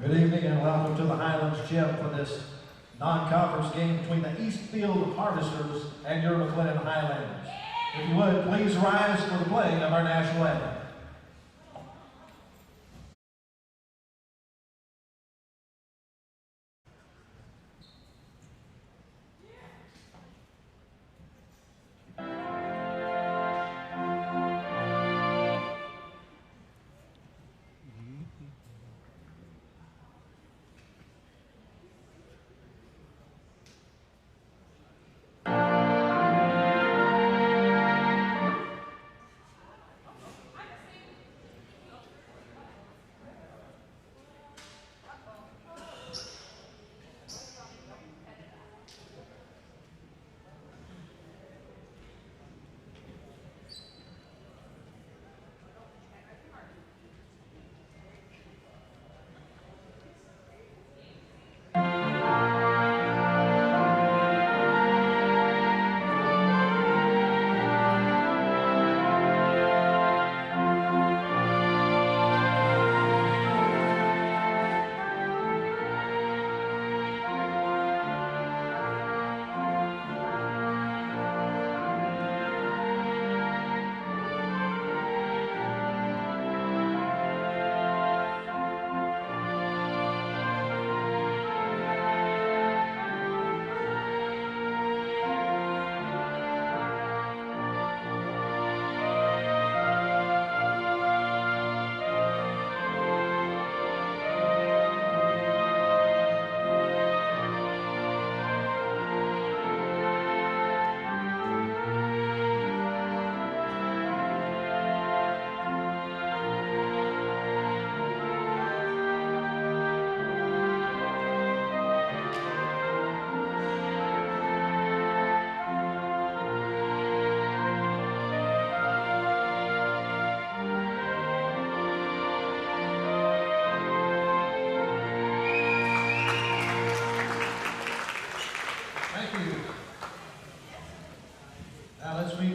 Good evening and welcome to the Highlands Gym for this non-conference game between the Eastfield Harvesters and your McLennan Highlanders. If you would, please rise for the playing of our national anthem.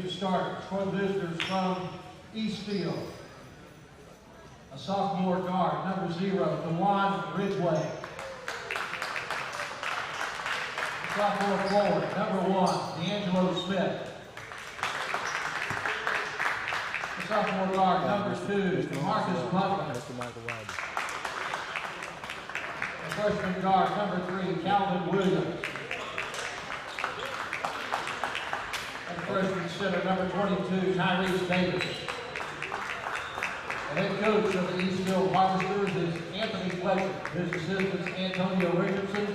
Start for the visitors from Eastfield. A sophomore guard, number 0, DeJuan Ridgway. A sophomore forward, number 1, Deangelo Smith. A sophomore guard, number 2, Marcus Butler. A freshman guard, number 3, Calvin Williams. Freshman center, number 22, Tyrese Davis. The head coach of the Eastfield Harvesters is Anthony Fletcher. His assistants, Antonio Richardson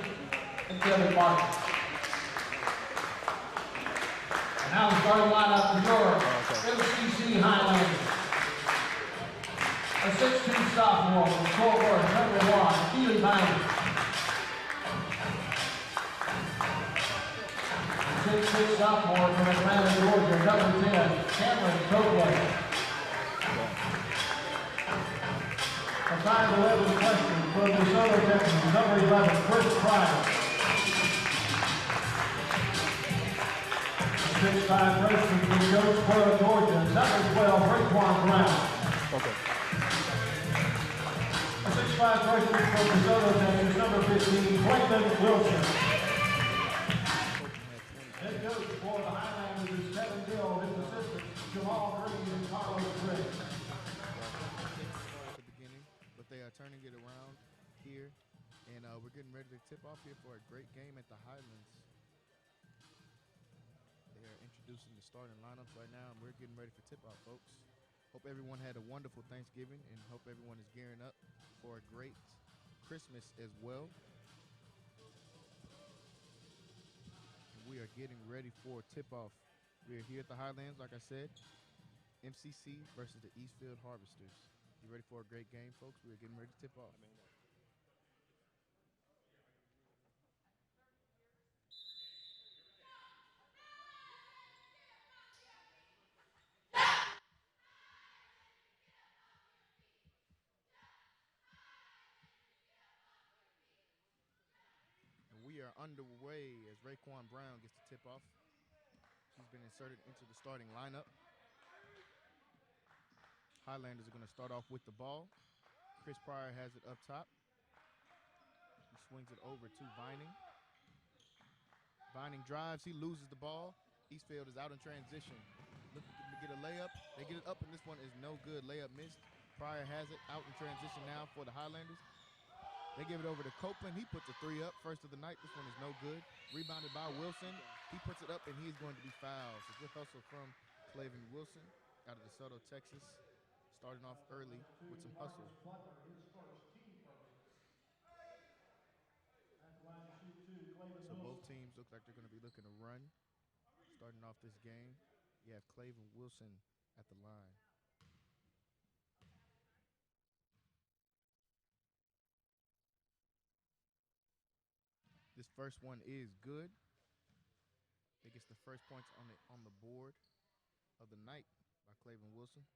and Kevin Martin. And now the starting lineup for your MCC Highlanders. A 6'2" sophomore from Fort Worth, number 1, Keely Bynum. 6'6" sophomore from Atlanta, Georgia, number 10, Cameron Copley. A 5'11" freshman from DeSoto, Texas, number 11, Chris Pryor. A 6'5" freshman from Jonesboro, Georgia, number 12, Raekwon Brown. A 6'5" freshman from DeSoto, Texas, number 15, Clayton Wilson. Head coach for the Highlanders is Kevin Gill, his assistants, Jamal Green and Carlos Riggs. At the beginning, but they are turning it around here, and we're getting ready to tip off here for a great game at the Highlands. They are introducing the starting lineups right now, and we're getting ready for tip-off, folks. Hope everyone had a wonderful Thanksgiving, and hope everyone is gearing up for a great Christmas as well. We are getting ready for tip-off. We are here at the Highlands, like I said. MCC versus the Eastfield Harvesters. You ready for a great game, folks? We are getting ready to tip off. And we are underway as Raekwon Brown gets the tip off. She's been inserted into the starting lineup. Highlanders are going to start off with the ball. Chris Pryor has it up top. swings it over to Vining. Vining drives, he loses the ball. Eastfield is out in transition. Looking to get a layup. They get it up, and this one is no good. Layup missed. Pryor has it out in transition now for the Highlanders. They give it over to Copeland. He puts a three up, first of the night. This one is no good. Rebounded by Wilson. He puts it up, and he's going to be fouled. So good hustle from Clavin Wilson out of DeSoto, Texas. Starting off early with some hustle. So both teams look like they're going to be looking to run. Starting off this game, you have Clavin Wilson at the line. This first one is good. It gets the first points on the board of the night by Clavin Wilson.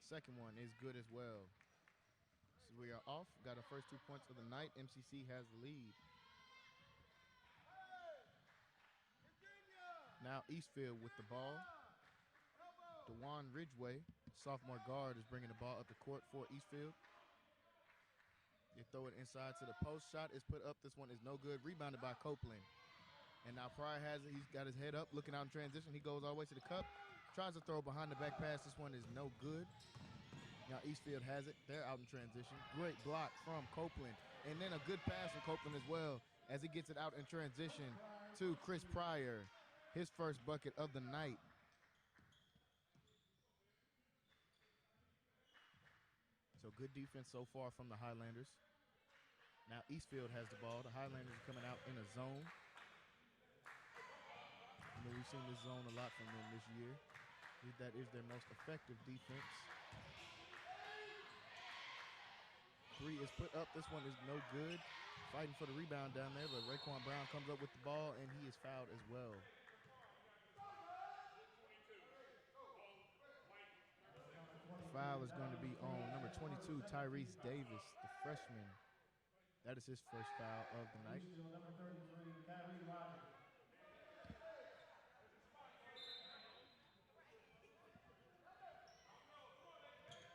Second one is good as well. So we are off. Got our first 2 points of the night. MCC has the lead. Now Eastfield with the ball. DeJuan Ridgway, sophomore guard, is bringing the ball up the court for Eastfield. They throw it inside to the post. Shot is put up. This one is no good. Rebounded by Copeland. And now Pryor has it. He's got his head up, looking out in transition. He goes all the way to the cup. Tries to throw behind the back pass. This one is no good. Now Eastfield has it. They're out in transition. Great block from Copeland. And then a good pass from Copeland as well as he gets it out in transition to Chris Pryor. His first bucket of the night. So good defense so far from the Highlanders. Now Eastfield has the ball. The Highlanders are coming out in a zone. You know, we've seen this zone a lot from them this year. That is their most effective defense. Three is put up. This one is no good. Fighting for the rebound down there, but Raekwon Brown comes up with the ball, and he is fouled as well. Foul is going to be on number 22, Tyrese Davis, the freshman. That is his first foul of the night.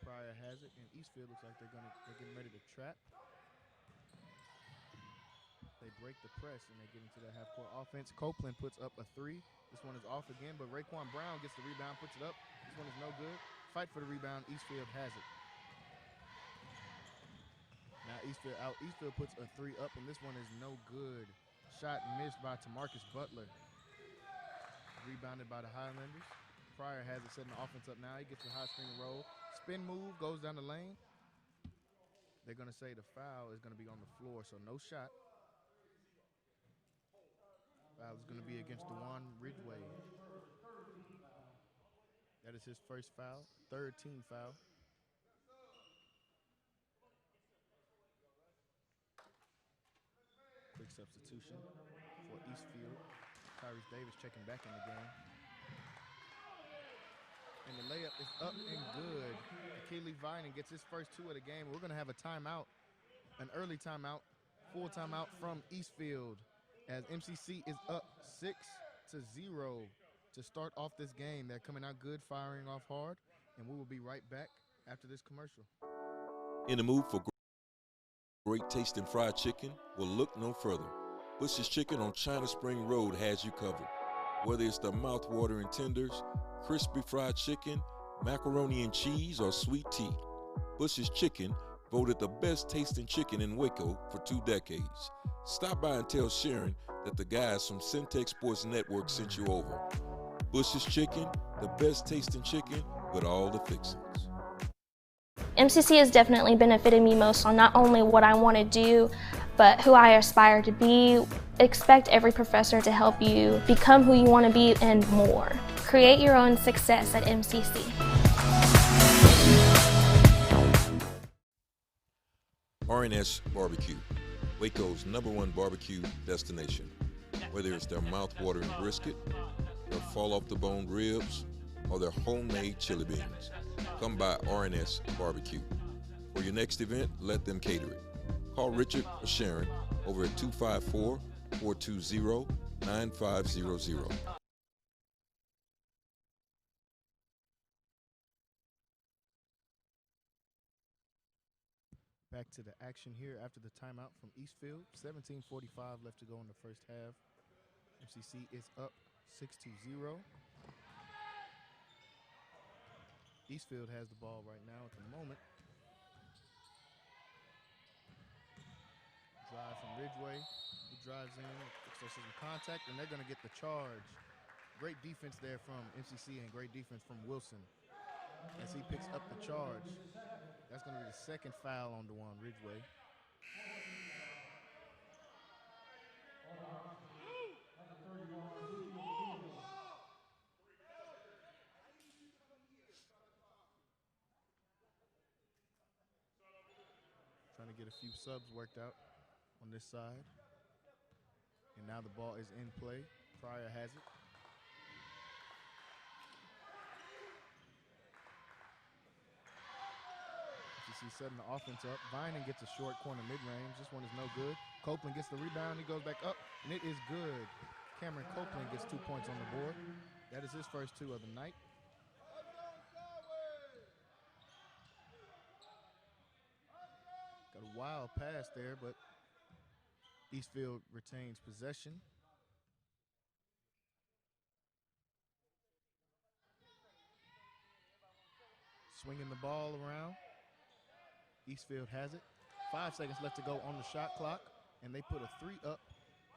Pryor has it, and Eastfield looks like they're getting ready to trap. They break the press, and they get into the half-court offense. Copeland puts up a three. This one is off again, but Raekwon Brown gets the rebound, puts it up. This one is no good. Fight for the rebound. Eastfield has it. Now Eastfield out. Eastfield puts a three up, and this one is no good. Shot missed by Tamarcus Butler. Rebounded by the Highlanders. Pryor has it, setting the offense up now. He gets the high screen and roll. Spin move, goes down the lane. They're going to say the foul is going to be on the floor, so no shot. Foul is going to be against DeJuan Ridgway. That is his first foul, third team foul. Quick substitution for Eastfield. Tyrese Davis checking back in the game. And the layup is up and good. Keely Vining gets his first two of the game. We're going to have a timeout, an early timeout, full timeout from Eastfield as MCC is up 6-0 to start off this game. They're coming out good, firing off hard, and we will be right back after this commercial. In the mood for great tasting fried chicken? Well, look no further. Bush's Chicken on China Spring Road has you covered. Whether it's the mouth-watering tenders, crispy fried chicken, macaroni and cheese, or sweet tea, Bush's Chicken voted the best tasting chicken in Waco for 2 decades. Stop by and tell Sharon that the guys from Centex Sports Network sent you over. Bush's Chicken, the best tasting chicken with all the fixings. MCC has definitely benefited me most on not only what I want to do, but who I aspire to be. Expect every professor to help you become who you want to be and more. Create your own success at MCC. RNS Barbecue, Waco's #1 barbecue destination. Whether it's their mouth-watering brisket, their fall-off-the-bone ribs, or their homemade chili beans, come by RNS Barbecue. For your next event, let them cater it. Call Richard or Sharon over at 254-420-9500. Back to the action here after the timeout from Eastfield. 17:45 left to go in the first half. MCC is up 6-0. Eastfield has the ball right now at the moment. Drive from Ridgeway. He drives in, looks some contact, and they're going to get the charge. Great defense there from MCC and great defense from Wilson as he picks up the charge. That's going to be the second foul on DeJuan Ridgeway. Trying to get a few subs worked out on this side. And now the ball is in play. Pryor has it. MCC setting the offense up. Vining gets a short corner mid-range. This one is no good. Copeland gets the rebound. He goes back up, and it is good. Cameron Copeland gets 2 points on the board. That is his first 2 of the night. Got a wild pass there, but Eastfield retains possession. Swinging the ball around. Eastfield has it. 5 seconds left to go on the shot clock, and they put a 3 up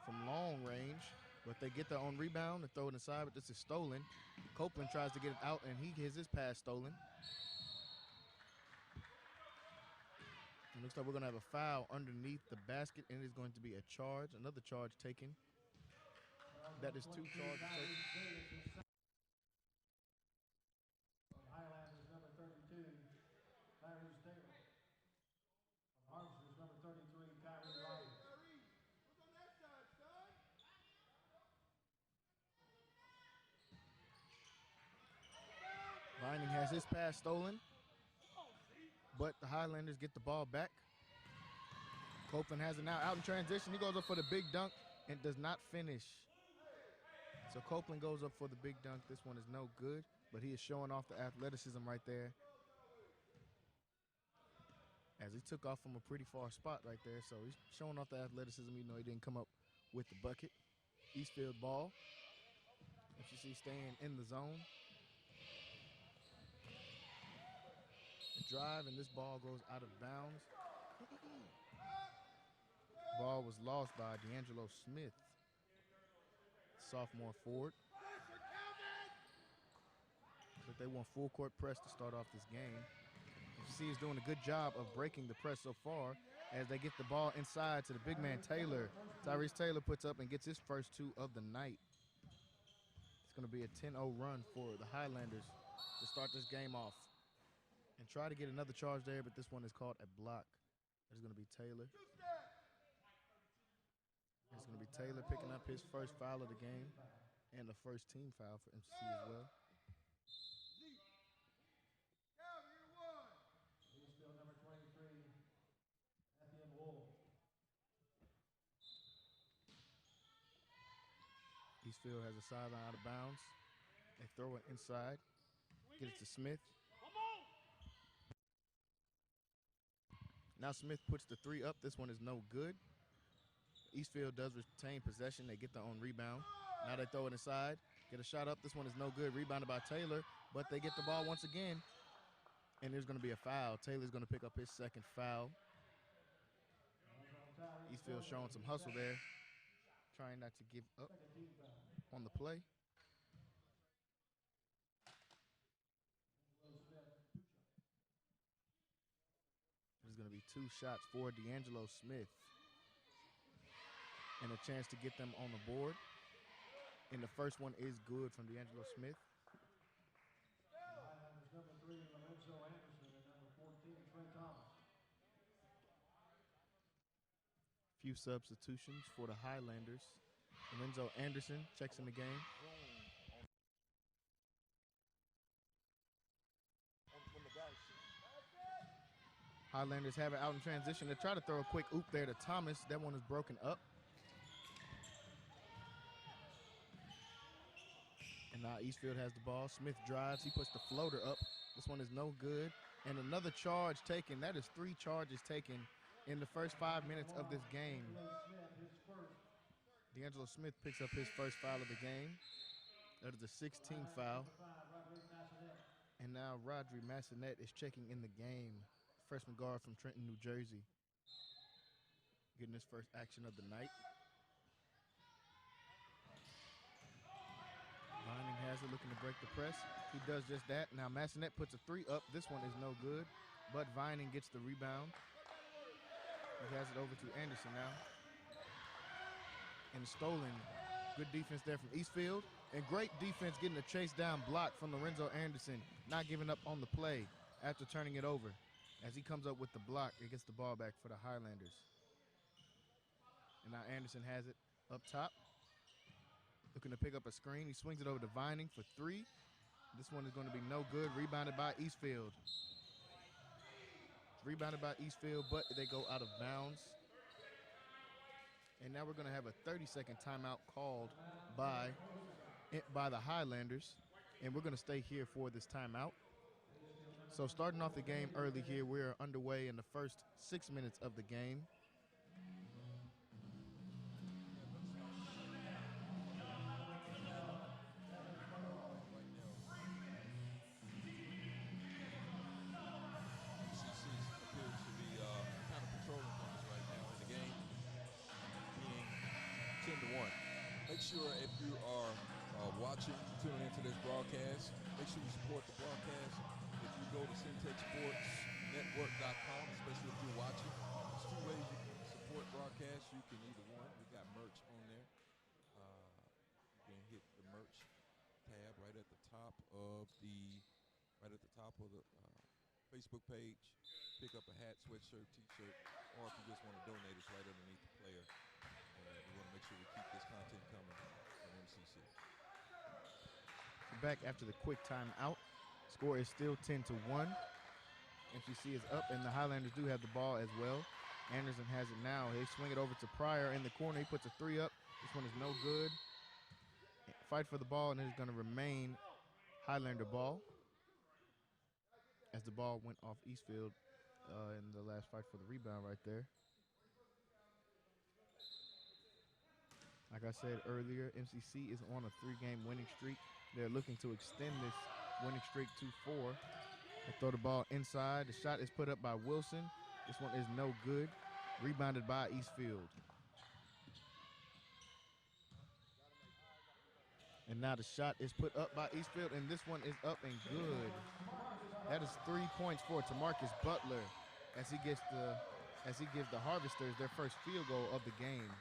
from long range, but they get their own rebound and throw it inside, but this is stolen. Copeland tries to get it out, and he gets his pass stolen. It looks like we're going to have a foul underneath the basket, and it is going to be a charge, another charge taken. That is 2 charges taken. Highlanders number 32, Tyrese Taylor. Harvesters number 33, Kyrie Roberts. Vining has his pass stolen, but the Highlanders get the ball back. Copeland has it now out in transition. He goes up for the big dunk and does not finish. So Copeland goes up for the big dunk. This one is no good, but he is showing off the athleticism right there as he took off from a pretty far spot right there. So he's showing off the athleticism even though he didn't come up with the bucket. Eastfield ball. FCC staying in the zone. The drive, and this ball goes out of bounds. Ball was lost by Deangelo Smith, sophomore forward. But they want full court press to start off this game. FCC is doing a good job of breaking the press so far as they get the ball inside to the big man Taylor. Tyrese Taylor puts up and gets his first 2 of the night. It's going to be a 10-0 run for the Highlanders to start this game off. And try to get another charge there, but this one is called a block. It's going to be Taylor. It's going to be Taylor picking up his first foul of the game and the first team foul for MCC as well. Eastfield number 23, Anthem Wolf. Eastfield has a sideline out of bounds. They throw it inside. Get it to Smith. Now Smith puts the 3 up. This one is no good. Eastfield does retain possession. They get their own rebound. Now they throw it inside. Get a shot up. This one is no good. Rebounded by Taylor, but they get the ball once again. And there's going to be a foul. Taylor's going to pick up his second foul. Eastfield showing some hustle there. Trying not to give up on the play. There's going to be 2 shots for Deangelo Smith. And a chance to get them on the board. And the first one is good from Deangelo Smith. Number 3, Lorenzo Anderson, and number 14, Trey Thomas. Few substitutions for the Highlanders. Lorenzo Anderson checks in the game. Highlanders have it out in transition. They try to throw a quick oop there to Thomas. That one is broken up. And now Eastfield has the ball. Smith drives. He puts the floater up. This one is no good. And another charge taken. That is 3 charges taken in the first 5 minutes of this game. Deangelo Smith picks up his first foul of the game. That is a 16th foul. And now Rodri Massanet is checking in the game. Freshman guard from Trenton, New Jersey. Getting his first action of the night. Vining has it, looking to break the press. He does just that. Now Massanet puts a 3 up. This one is no good, but Vining gets the rebound. He has it over to Anderson now. And stolen. Good defense there from Eastfield. And great defense getting a chase down block from Lorenzo Anderson. Not giving up on the play after turning it over. As he comes up with the block, he gets the ball back for the Highlanders. And now Anderson has it up top. Looking to pick up a screen. He swings it over to Vining for 3. This one is going to be no good. Rebounded by Eastfield. Rebounded by Eastfield, but they go out of bounds. And now we're going to have a 30-second timeout called by the Highlanders. And we're going to stay here for this timeout. So starting off the game early here, we're underway in the first 6 minutes of the game. Make sure if you are watching, tuning into this broadcast, make sure you support the broadcast. If you go to CentexSportsNetwork.com, especially if you're watching, there's 2 ways you can support broadcasts. You can either one, we got merch on there. You can hit the merch tab right at the top of the Facebook page. Pick up a hat, sweatshirt, t-shirt, or if you just want to donate, it's right underneath the player. We want to make sure we keep this content coming from MCC. Back after the quick timeout. Score is still 10-1. MCC is up, and the Highlanders do have the ball as well. Anderson has it now. They swing it over to Pryor in the corner. He puts a 3 up. This one is no good. Fight for the ball, and it is going to remain Highlander ball. As the ball went off Eastfield in the last fight for the rebound right there. Like I said earlier, MCC is on a 3-game winning streak. They're looking to extend this winning streak to 4. They throw the ball inside. The shot is put up by Wilson. This one is no good. Rebounded by Eastfield. And now the shot is put up by Eastfield, and this one is up and good. That is 3 points for Tamarcus Butler as he gives the Harvesters their first field goal of the game.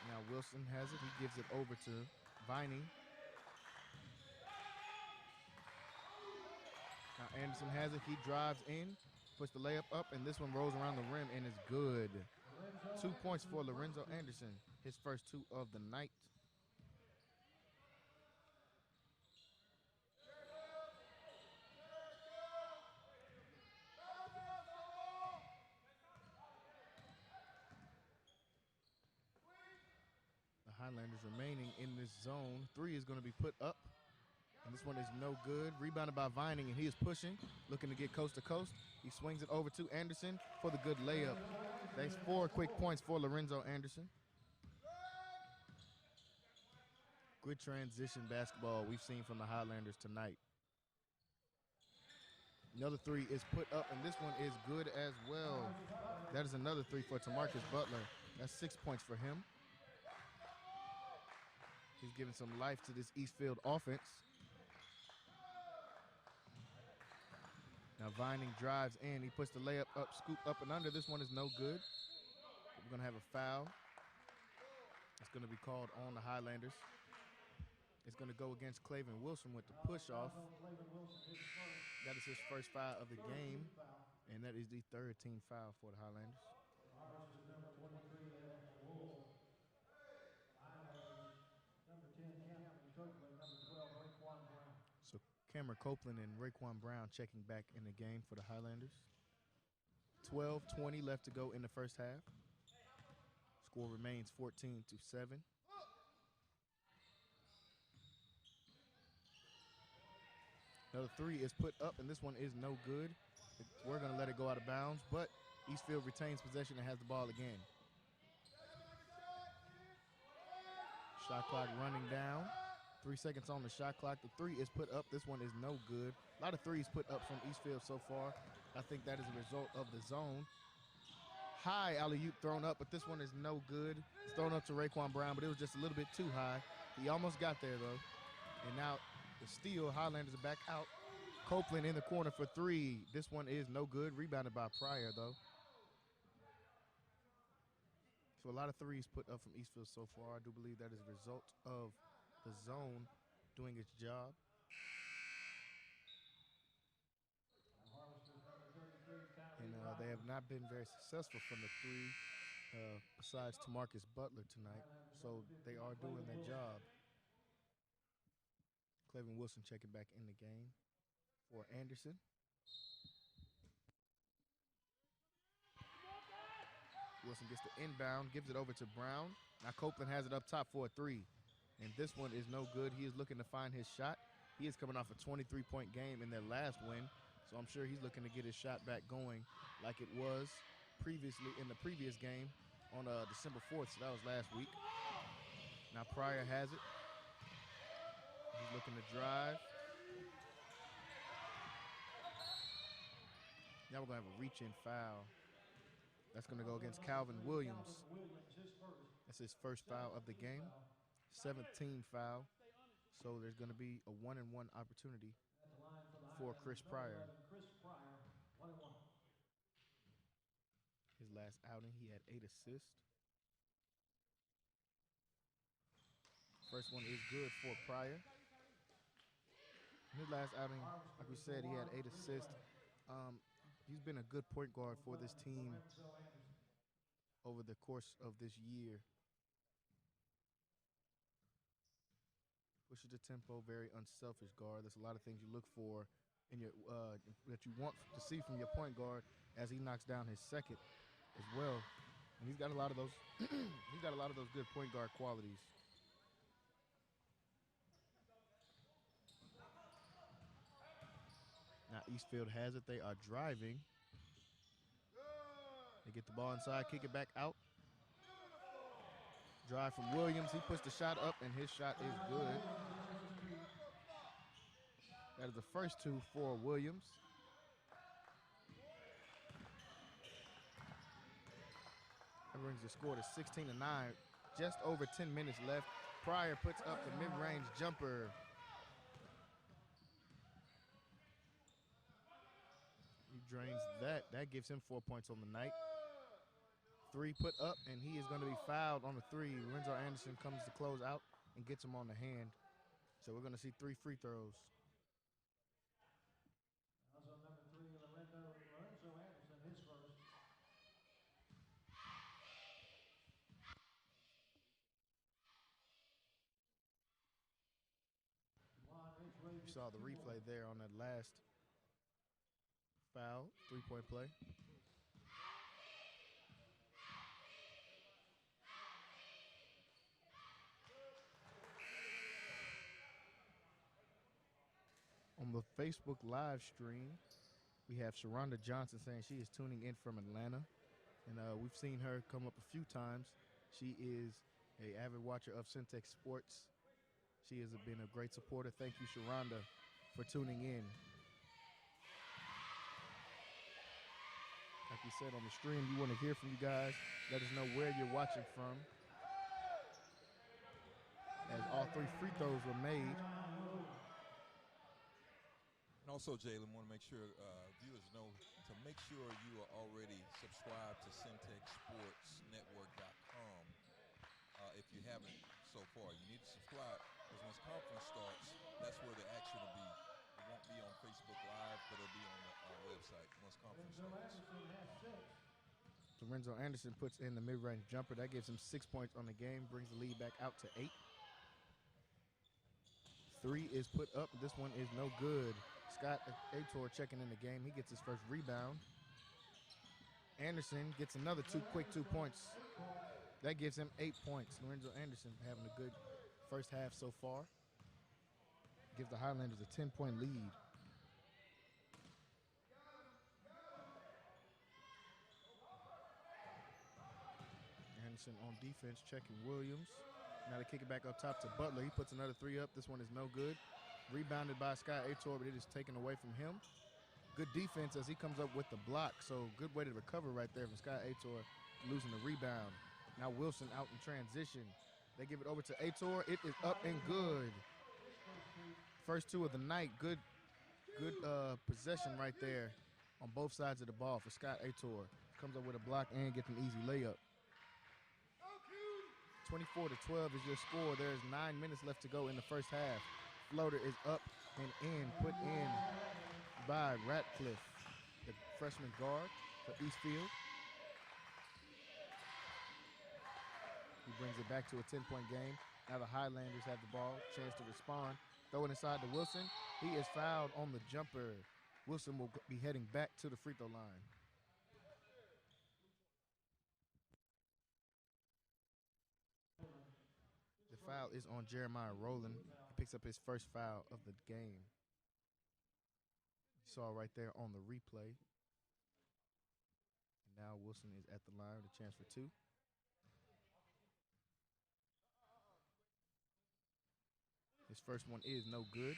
Now Wilson has it. He gives it over to Vining. Now Anderson has it. He drives in, puts the layup up, and this one rolls around the rim and is good. 2 points for Lorenzo Anderson, his first 2 of the night. Highlanders remaining in this zone. 3 is going to be put up, and this one is no good. Rebounded by Vining, and he is pushing, looking to get coast to coast. He swings it over to Anderson for the good layup. That's 4 quick points for Lorenzo Anderson. Good transition basketball we've seen from the Highlanders tonight. Another 3 is put up, and this one is good as well. That is another 3 for Tamarcus Butler. That's 6 points for him. He's giving some life to this Eastfield offense. Now Vining drives in. He puts the layup up, scoop up and under. This one is no good. We're going to have a foul. It's going to be called on the Highlanders. It's going to go against Clavin Wilson with the push off. That is his first foul of the game, and that is the 3rd team foul for the Highlanders. So Cameron Copeland and Raekwon Brown checking back in the game for the Highlanders. 12:20 left to go in the first half. Score remains 14-7. Another three is put up, and this one is no good. We're going to let it go out of bounds, but Eastfield retains possession and has the ball again. Shot clock running down. 3 seconds on the shot clock. The three is put up. This one is no good. A lot of threes put up from Eastfield so far. I think that is a result of the zone. High alley-oop thrown up, but this one is no good. It's thrown up to Raekwon Brown, but it was just a little bit too high. He almost got there, though. And now the steal, Highlanders are back out. Copeland in the corner for three. This one is no good. Rebounded by Pryor, though. So a lot of threes put up from Eastfield so far. I do believe that is a result of the zone doing its job. And they have not been very successful from the three, besides Tamarcus Butler tonight. So they are doing their job. Clevin Wilson checking back in the game for Anderson. Wilson gets the inbound, gives it over to Brown. Now Copeland has it up top for a three. And this one is no good. He is looking to find his shot. He is coming off a 23-point game in their last win. So I'm sure he's looking to get his shot back going like it was previously in the previous game on December 4th. So that was last week. Now Pryor has it. He's looking to drive. Now we're going to have a reach-in foul. That's going to go against Calvin Williams. That's his first foul of the game. 17th foul. So there's going to be a 1-and-1 opportunity for Chris Pryor. His last outing, he had 8 assists. First one is good for Pryor. His last outing, like we said, he had 8 assists. He's been a good point guard for this team over the course of this year. Pushes the tempo, very unselfish guard. There's a lot of things you look for in your that you want to see from your point guard as he knocks down his second as well. And he's got a lot of those. He's got a lot of those good point guard qualities. Now Eastfield has it. They are driving. They get the ball inside, kick it back out. Drive from Williams. He puts the shot up, and his shot is good. That is the first two for Williams. That brings the score to 16-9. Just over 10 minutes left. Pryor puts up the mid-range jumper. He drains that. That gives him 4 points on the night. Three put up, and he is going to be fouled on the three. Lorenzo Anderson comes to close out and gets him on the hand. So we're going to see 3 free throws. Also number 3, Lorenzo Anderson, his first. You saw the replay there on that last foul, 3-point play. On the Facebook live stream, we have Sharonda Johnson saying she is tuning in from Atlanta. And we've seen her come up a few times. She is an avid watcher of Centex Sports. She has been a great supporter. Thank you, Sharonda, for tuning in. Like we said on the stream, we want to hear from you guys. Let us know where you're watching from. As all 3 free throws were made. And also, Jalen, want to make sure viewers know to make sure you are already subscribed to CentexSportsNetwork.com. If you haven't so far, you need to subscribe because once conference starts, that's where the action will be. It won't be on Facebook Live, but it'll be on the website once conference starts. Lorenzo Anderson puts in the mid-range jumper. That gives him 6 points on the game, brings the lead back out to 8. 3 is put up. This one is no good. Scott Ator checking in the game. He gets his first rebound. Anderson gets another 2 points. That gives him 8 points. Lorenzo Anderson having a good first half so far. Gives the Highlanders a 10-point lead. Anderson on defense, checking Williams. Now they kick it back up top to Butler. He puts another three up. This one is no good. Rebounded by Sky Ator, but it is taken away from him. Good defense as he comes up with the block, so good way to recover right there from Sky Ator, losing the rebound. Now Wilson out in transition. They give it over to Ator. It is up and good. First two of the night. Good possession right there on both sides of the ball for Scott Ator. Comes up with a block and gets an easy layup. 24-12 is your score. There's 9 minutes left to go in the first half. Floater is up and in, put in by Ratcliffe, the freshman guard for Eastfield. He brings it back to a 10-point game. Now the Highlanders have the ball, chance to respond. Throw it inside to Wilson. He is fouled on the jumper. Wilson will be heading back to the free throw line. The foul is on Jeremiah Rowland. He picks up his first foul of the game. You saw right there on the replay. And now Wilson is at the line with a chance for two. His first one is no good.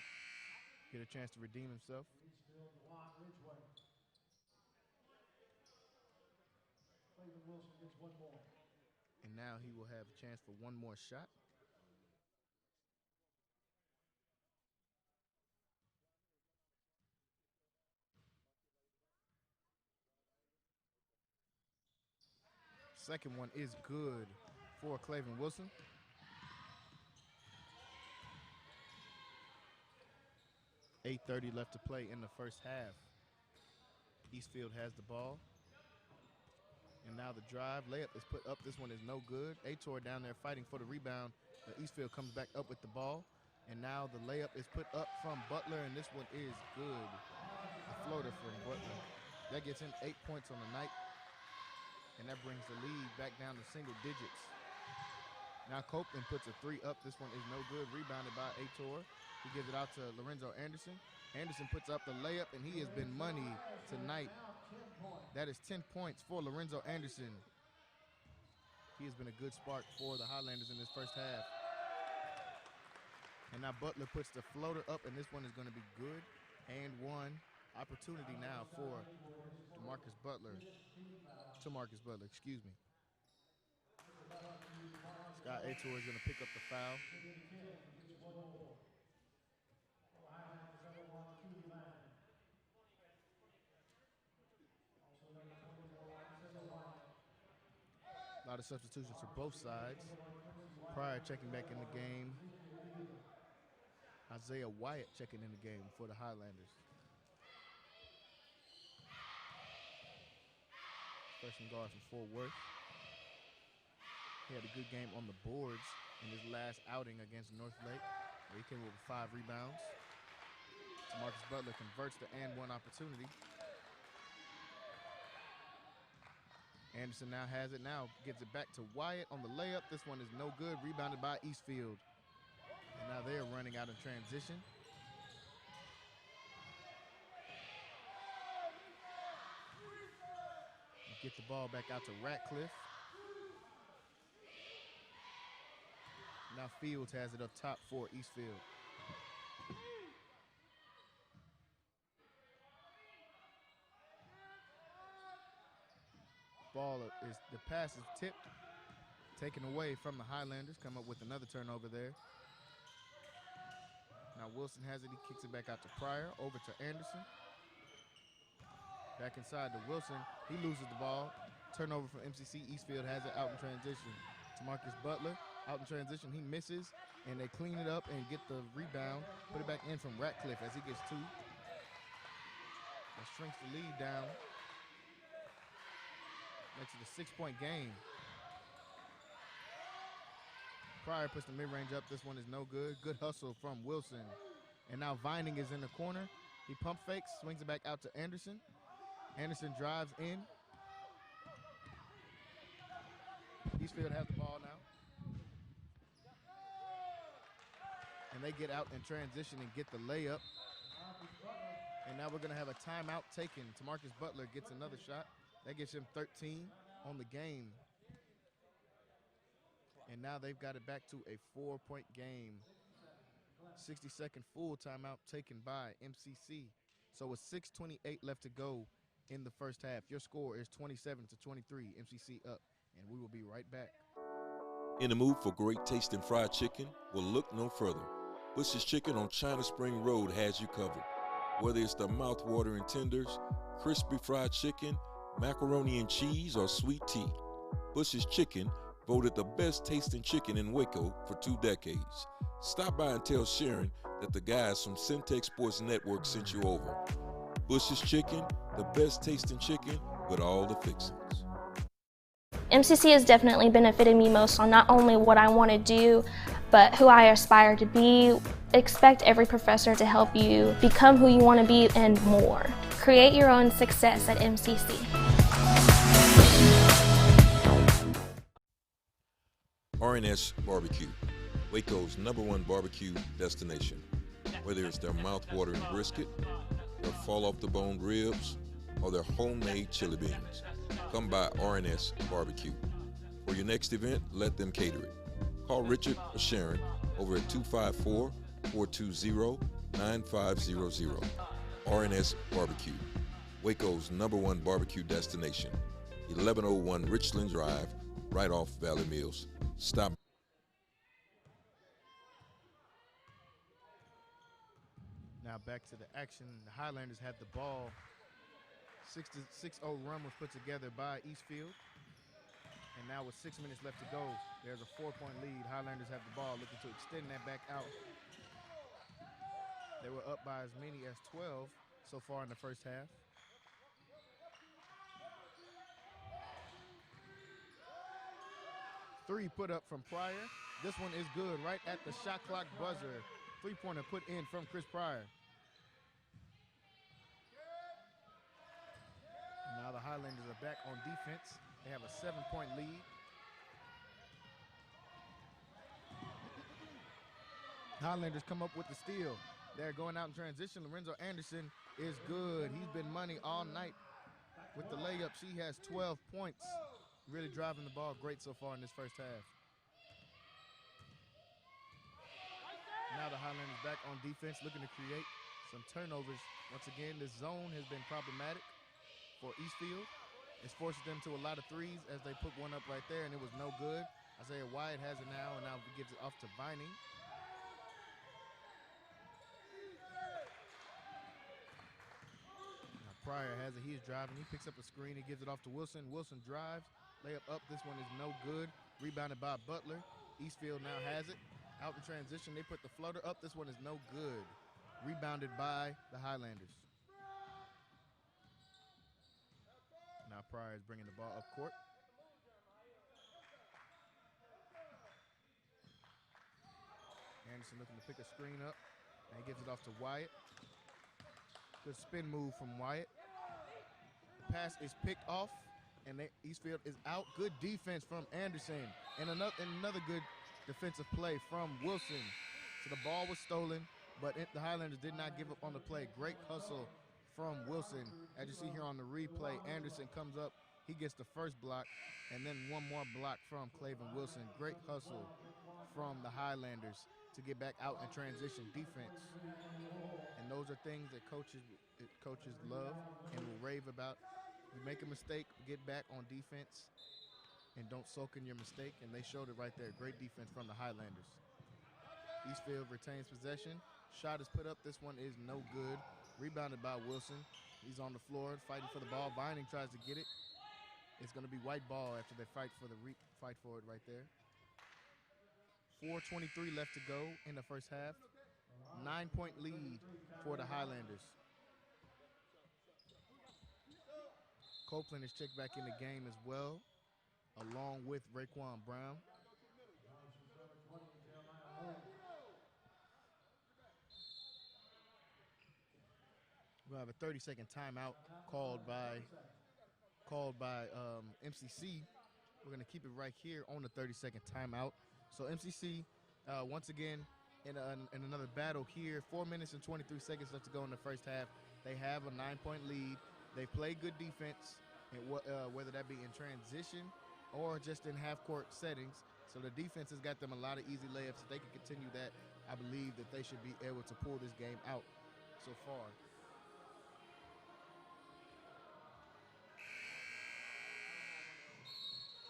Get a chance to redeem himself. And now he will have a chance for one more shot. Second one is good for Clavin Wilson. .8:30 left to play in the first half. Eastfield has the ball. And now the drive, layup is put up. This one is no good. Ator down there fighting for the rebound. But Eastfield comes back up with the ball. And now the layup is put up from Butler, and this one is good. A floater from Butler. That gets him 8 points on the night. And that brings the lead back down to single digits. Now Copeland puts a three up. This one is no good. Rebounded by Ator. He gives it out to Lorenzo Anderson. Anderson puts up the layup, and he has been money tonight. That is 10 points for Lorenzo Anderson. He has been a good spark for the Highlanders in this first half. And now Butler puts the floater up, and this one is going to be good. And one opportunity now for Tamarcus Butler, excuse me. Scott Ator is going to pick up the foul. A lot of substitutions for both sides. Pryor checking back in the game. Isaiah Wyatt checking in the game for the Highlanders. Freshman guard from Fort Worth. He had a good game on the boards in his last outing against Northlake, where he came up with 5 rebounds. Tamarcus Butler converts the and one opportunity. Anderson now has it, now gives it back to Wyatt on the layup. This one is no good, rebounded by Eastfield. And now they are running out of transition. Get the ball back out to Ratcliffe. Now Fields has it up top for Eastfield. The pass is tipped, taken away from the Highlanders. Come up with another turnover there. Now Wilson has it. He kicks it back out to Pryor, over to Anderson. Back inside to Wilson. He loses the ball. Turnover from MCC. Eastfield has it out in transition. Tamarcus Butler out in transition. He misses, and they clean it up and get the rebound. Put it back in from Ratcliffe as he gets 2. That shrinks the lead down. Makes it a 6-point game. Pryor puts the mid-range up. This one is no good. Good hustle from Wilson. And now Vining is in the corner. He pump fakes, swings it back out to Anderson. Anderson drives in. Eastfield has the ball now. And they get out in transition and get the layup. And now we're going to have a timeout taken. Tamarcus Butler gets another shot. That gives him 13 on the game. And now they've got it back to a 4-point game. 60-second full timeout taken by MCC. So with 6:28 left to go in the first half. Your score is 27-23, MCC up, and we will be right back. In the mood for great tasting fried chicken? Well, look no further. Bush's Chicken on China Spring Road has you covered. Whether it's the mouth-watering tenders, crispy fried chicken, macaroni and cheese, or sweet tea, Bush's Chicken voted the best tasting chicken in Waco for 2 decades. Stop by and tell Sharon that the guys from Centex Sports Network sent you over. Bush's Chicken, the best tasting chicken with all the fixings. MCC has definitely benefited me most on not only what I want to do, but who I aspire to be. Expect every professor to help you become who you want to be and more. Create your own success at MCC. RNS Barbecue, Waco's #1 barbecue destination. Whether it's their mouth-watering brisket, their fall-off-the-bone ribs, or their homemade chili beans, come by RNS Barbecue. For your next event, let them cater it. Call Richard or Sharon over at 254-420-9500. RNS Barbecue, Waco's #1 barbecue destination. 1101 Richland Drive, right off Valley Mills. Stop. Now back to the action. The Highlanders had the ball. 6-0 run was put together by Eastfield. And now with 6 minutes left to go, there's a 4-point lead. Highlanders have the ball, looking to extend that back out. They were up by as many as 12 so far in the first half. Three put up from Pryor. This one is good right at the shot clock buzzer. 3-pointer put in from Chris Pryor. Now the Highlanders are back on defense. They have a 7-point lead. Highlanders come up with the steal. They're going out in transition. Lorenzo Anderson is good. He's been money all night with the layup. She has 12 points. Really driving the ball great so far in this first half. Now the Highlanders back on defense, looking to create some turnovers. Once again, this zone has been problematic for Eastfield. It's forced them to a lot of threes as they put one up right there, and it was no good. Isaiah Wyatt has it now, and now gives it off to Vining. Now Pryor has it. He is driving. He picks up a screen. He gives it off to Wilson. Wilson drives. Layup up. This one is no good. Rebounded by Butler. Eastfield now has it. Out in transition. They put the floater up. This one is no good. Rebounded by the Highlanders. Now Pryor is bringing the ball up court. Anderson looking to pick a screen up. And he gives it off to Wyatt. Good spin move from Wyatt. The pass is picked off. And Eastfield is out. Good defense from Anderson. And another good defensive play from Wilson. So the ball was stolen, but the Highlanders did not give up on the play. Great hustle from Wilson. As you see here on the replay, Anderson comes up. He gets the first block, and then one more block from Clavin Wilson. Great hustle from the Highlanders to get back out in transition defense. And those are things that coaches love and will rave about. You make a mistake, get back on defense, and don't soak in your mistake, and they showed it right there. Great defense from the Highlanders. Eastfield retains possession. Shot is put up. This one is no good. Rebounded by Wilson. He's on the floor fighting for the ball. Vining tries to get it. It's going to be white ball after they fight for it right there. 4:23 left to go in the first half. 9-point lead for the Highlanders. Copeland is checked back in the game as well, along with Raekwon Brown. We'll have a 30-second timeout called by MCC. We're going to keep it right here on the 30-second timeout. So MCC, once again, in another battle here. 4 minutes and 23 seconds left to go in the first half. They have a 9-point lead. They play good defense, and whether that be in transition or just in half-court settings. So the defense has got them a lot of easy layups. If they can continue that, I believe that they should be able to pull this game out so far.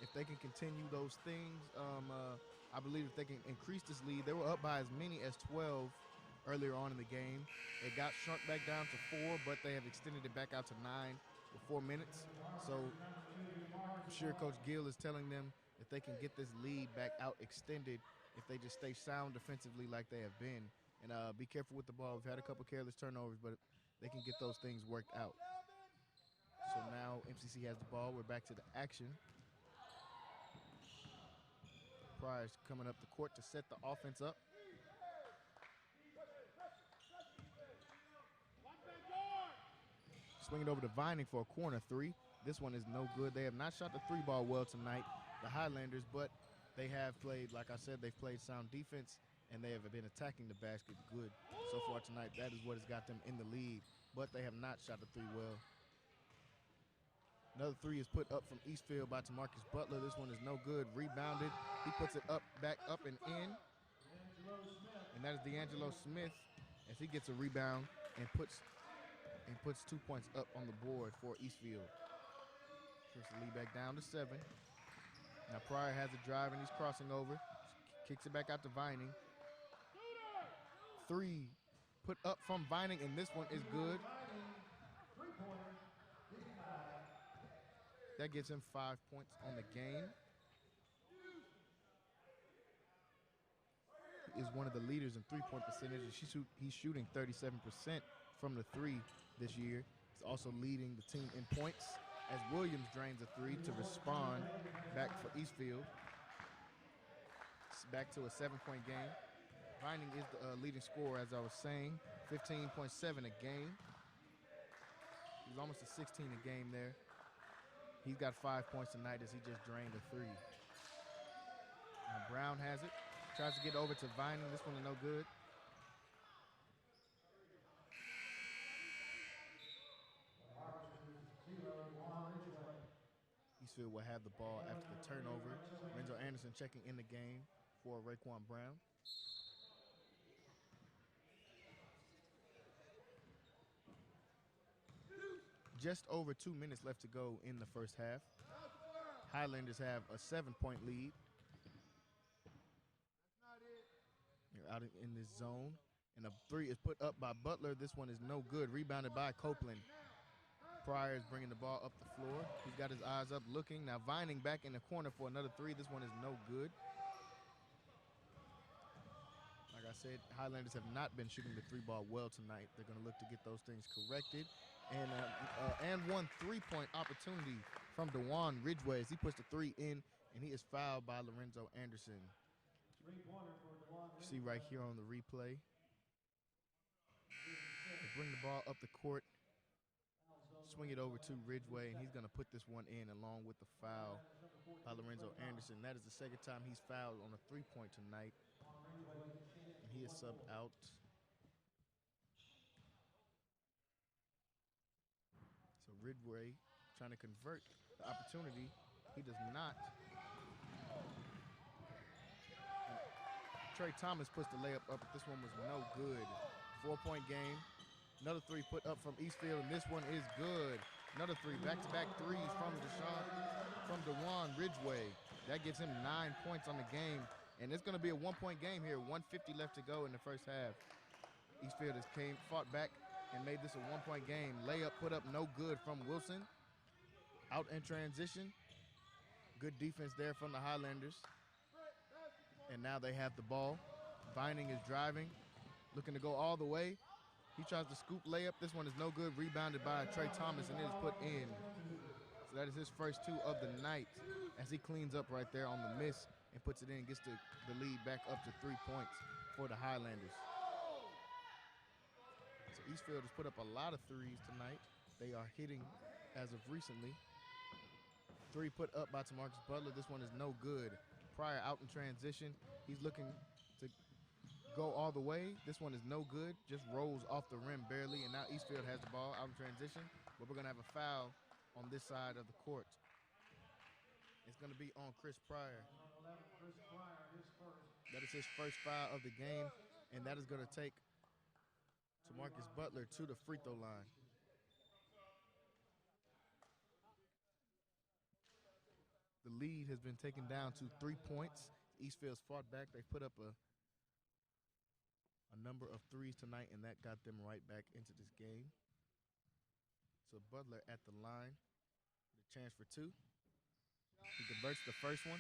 If they can continue those things, I believe if they can increase this lead, they were up by as many as 12 earlier on in the game. It got shrunk back down to 4, but they have extended it back out to 9 with 4 minutes. So I'm sure Coach Gill is telling them if they can get this lead back out extended, if they just stay sound defensively like they have been. And be careful with the ball. We've had a couple careless turnovers, but they can get those things worked out. So now MCC has the ball. We're back to the action. Pryor's coming up the court to set the offense up. Swing it over to Vining for a corner three. This one is no good. They have not shot the three ball well tonight, the Highlanders, but they have played, like I said, they've played sound defense, and they have been attacking the basket good so far tonight. That is what has got them in the lead, but they have not shot the three well. Another three is put up from Eastfield by Tamarcus Butler. This one is no good. Rebounded. He puts it up, back up and in. And that is Deangelo Smith as he gets a rebound and puts 2 points up on the board for Eastfield. Puts the lead back down to 7. Now Pryor has a drive and he's crossing over. Kicks it back out to Vining. Three put up from Vining, and this one is good. That gives him 5 points on the game. He is one of the leaders in three-point percentage. He's shooting 37% from the three this year. He's also leading the team in points as Williams drains a three to respond back for Eastfield. It's back to a 7-point game. Vining is the leading scorer, as I was saying, 15.7 a game. He's almost a 16 a game there. He's got 5 points tonight as he just drained a three. Now Brown has it. Tries to get over to Vining. This one is no good. Eastfield will have the ball after the turnover. Renzo Anderson checking in the game for Raekwon Brown. Just over 2 minutes left to go in the first half. Highlanders have a 7-point lead. They're out in this zone. And a three is put up by Butler. This one is no good. Rebounded by Copeland. Pryor is bringing the ball up the floor. He's got his eyes up looking. Now Vining back in the corner for another three. This one is no good. Like I said, Highlanders have not been shooting the three ball well tonight. They're going to look to get those things corrected. And one three-point opportunity from DeJuan Ridgeway as he puts the three in, and he is fouled by Lorenzo Anderson. You see right here on the replay. They bring the ball up the court, swing it over to Ridgeway, and he's going to put this one in along with the foul by Lorenzo Anderson. That is the second time he's fouled on a three-point tonight, and he is subbed out. So Ridgeway trying to convert the opportunity. He does not. Trey Thomas puts the layup up, but this one was no good. 4-point game. Another three put up from Eastfield, and this one is good. Another three, back-to-back threes from DeJuan Ridgeway. That gives him 9 points on the game, and it's going to be a 1-point game here. 1:50 left to go in the first half. Eastfield has fought back and made this a 1-point game. Layup put up no good from Wilson. Out in transition. Good defense there from the Highlanders. And now they have the ball. Vining is driving, looking to go all the way. He tries to scoop layup. This one is no good. Rebounded by Trey Thomas, and it is put in. So that is his first two of the night as he cleans up right there on the miss and puts it in, gets the lead back up to 3 points for the Highlanders. So Eastfield has put up a lot of threes tonight. They are hitting as of recently. Three put up by Tamarcus Butler. This one is no good. Pryor out in transition. He's looking to go all the way. This one is no good. Just rolls off the rim barely, and now Eastfield has the ball out in transition, but we're going to have a foul on this side of the court. It's going to be on Chris Pryor. That is his first foul of the game, and that is going to take Marcus Butler to the free throw line. The lead has been taken down to 3 points. Eastfield's fought back. They put up a number of threes tonight, and that got them right back into this game. So Butler at the line, with a chance for two. He converts the first one.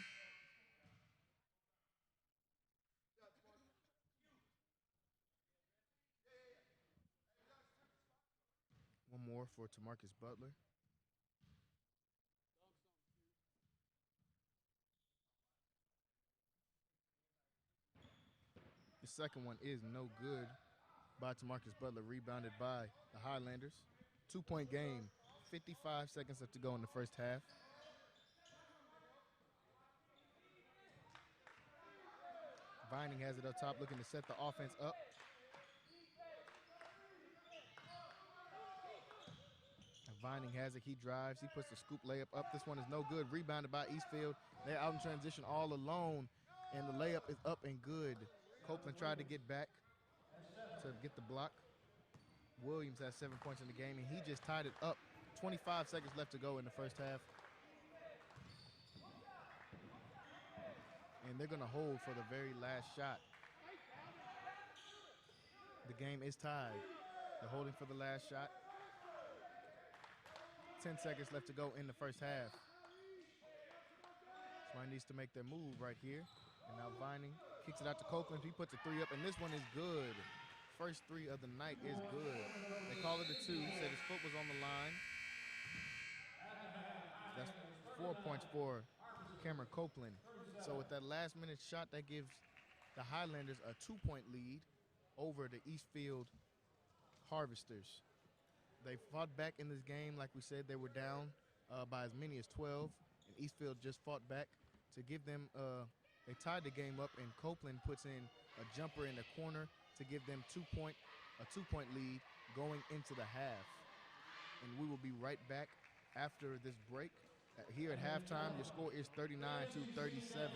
One more for Marcus Butler. The second one is no good by Marcus Butler, rebounded by the Highlanders. 2-point game, 55 seconds left to go in the first half. Vining has it up top, looking to set the offense up. Vining has it, he drives, he puts the scoop layup up. This one is no good, rebounded by Eastfield. They're out in transition all alone, and the layup is up and good. Copeland tried to get back to get the block. Williams has 7 points in the game, and he just tied it up. 25 seconds left to go in the first half. And they're gonna hold for the very last shot. The game is tied. They're holding for the last shot. 10 seconds left to go in the first half. Somebody needs to make their move right here. And now Vining kicks it out to Copeland. He puts a three up, and this one is good. First three of the night is good. They call it a two, said his foot was on the line. That's 4 points for Cameron Copeland. So with that last minute shot, that gives the Highlanders a 2-point lead over the Eastfield Harvesters. They fought back in this game. Like we said, they were down by as many as 12, and Eastfield just fought back to give them, they tied the game up, and Copeland puts in a jumper in the corner to give them a 2-point lead going into the half. And we will be right back after this break. Here at halftime, your score is 39-37.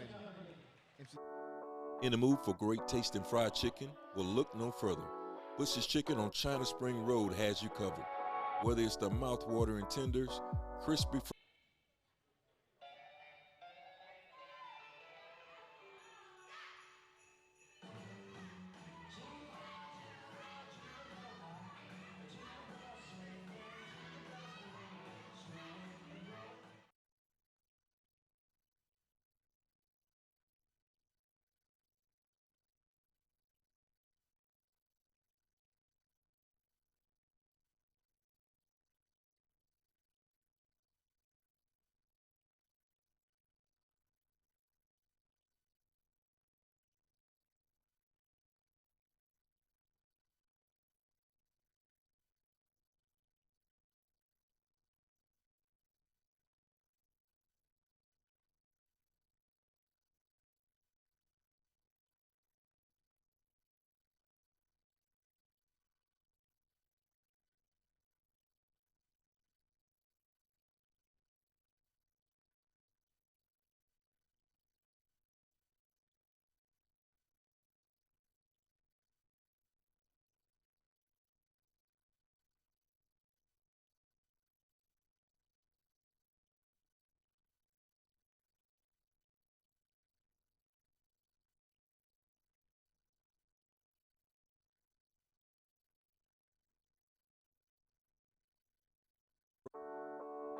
In the mood for great tasting fried chicken? Well, look no further. Bush's Chicken on China Spring Road has you covered. Whether it's the mouth-watering tenders, crispy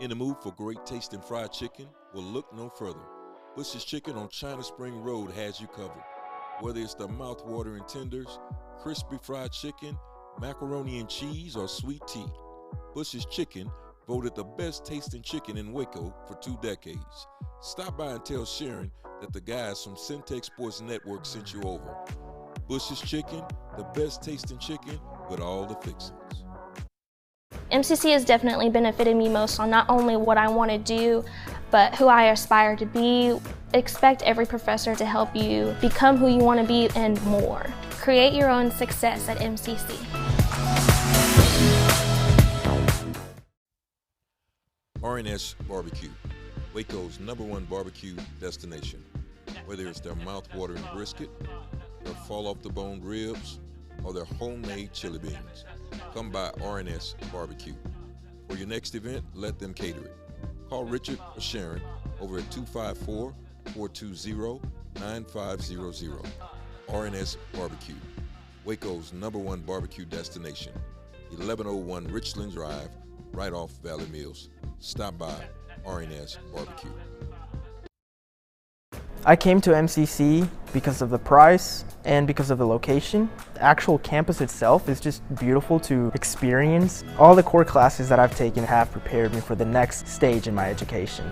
In the mood for great tasting fried chicken? Well, look no further. Bush's Chicken on China Spring Road has you covered. Whether it's the mouth-watering tenders, crispy fried chicken, macaroni and cheese, or sweet tea, Bush's Chicken voted the best tasting chicken in Waco for 2 decades. Stop by and tell Sharon that the guys from Centex Sports Network sent you over. Bush's Chicken, the best tasting chicken with all the fixings. MCC has definitely benefited me most on not only what I want to do, but who I aspire to be. Expect every professor to help you become who you want to be and more. Create your own success at MCC. R&S Barbecue, Waco's #1 barbecue destination. Whether it's their mouth-watering brisket, their fall-off-the-bone ribs, or their homemade chili beans, come by R&S Barbecue. For your next event, let them cater it. Call Richard or Sharon over at 254-420-9500. R&S Barbecue, Waco's #1 barbecue destination. 1101 Richland Drive, right off Valley Mills. Stop by R&S Barbecue. I came to MCC because of the price and because of the location. The actual campus itself is just beautiful to experience. All the core classes that I've taken have prepared me for the next stage in my education.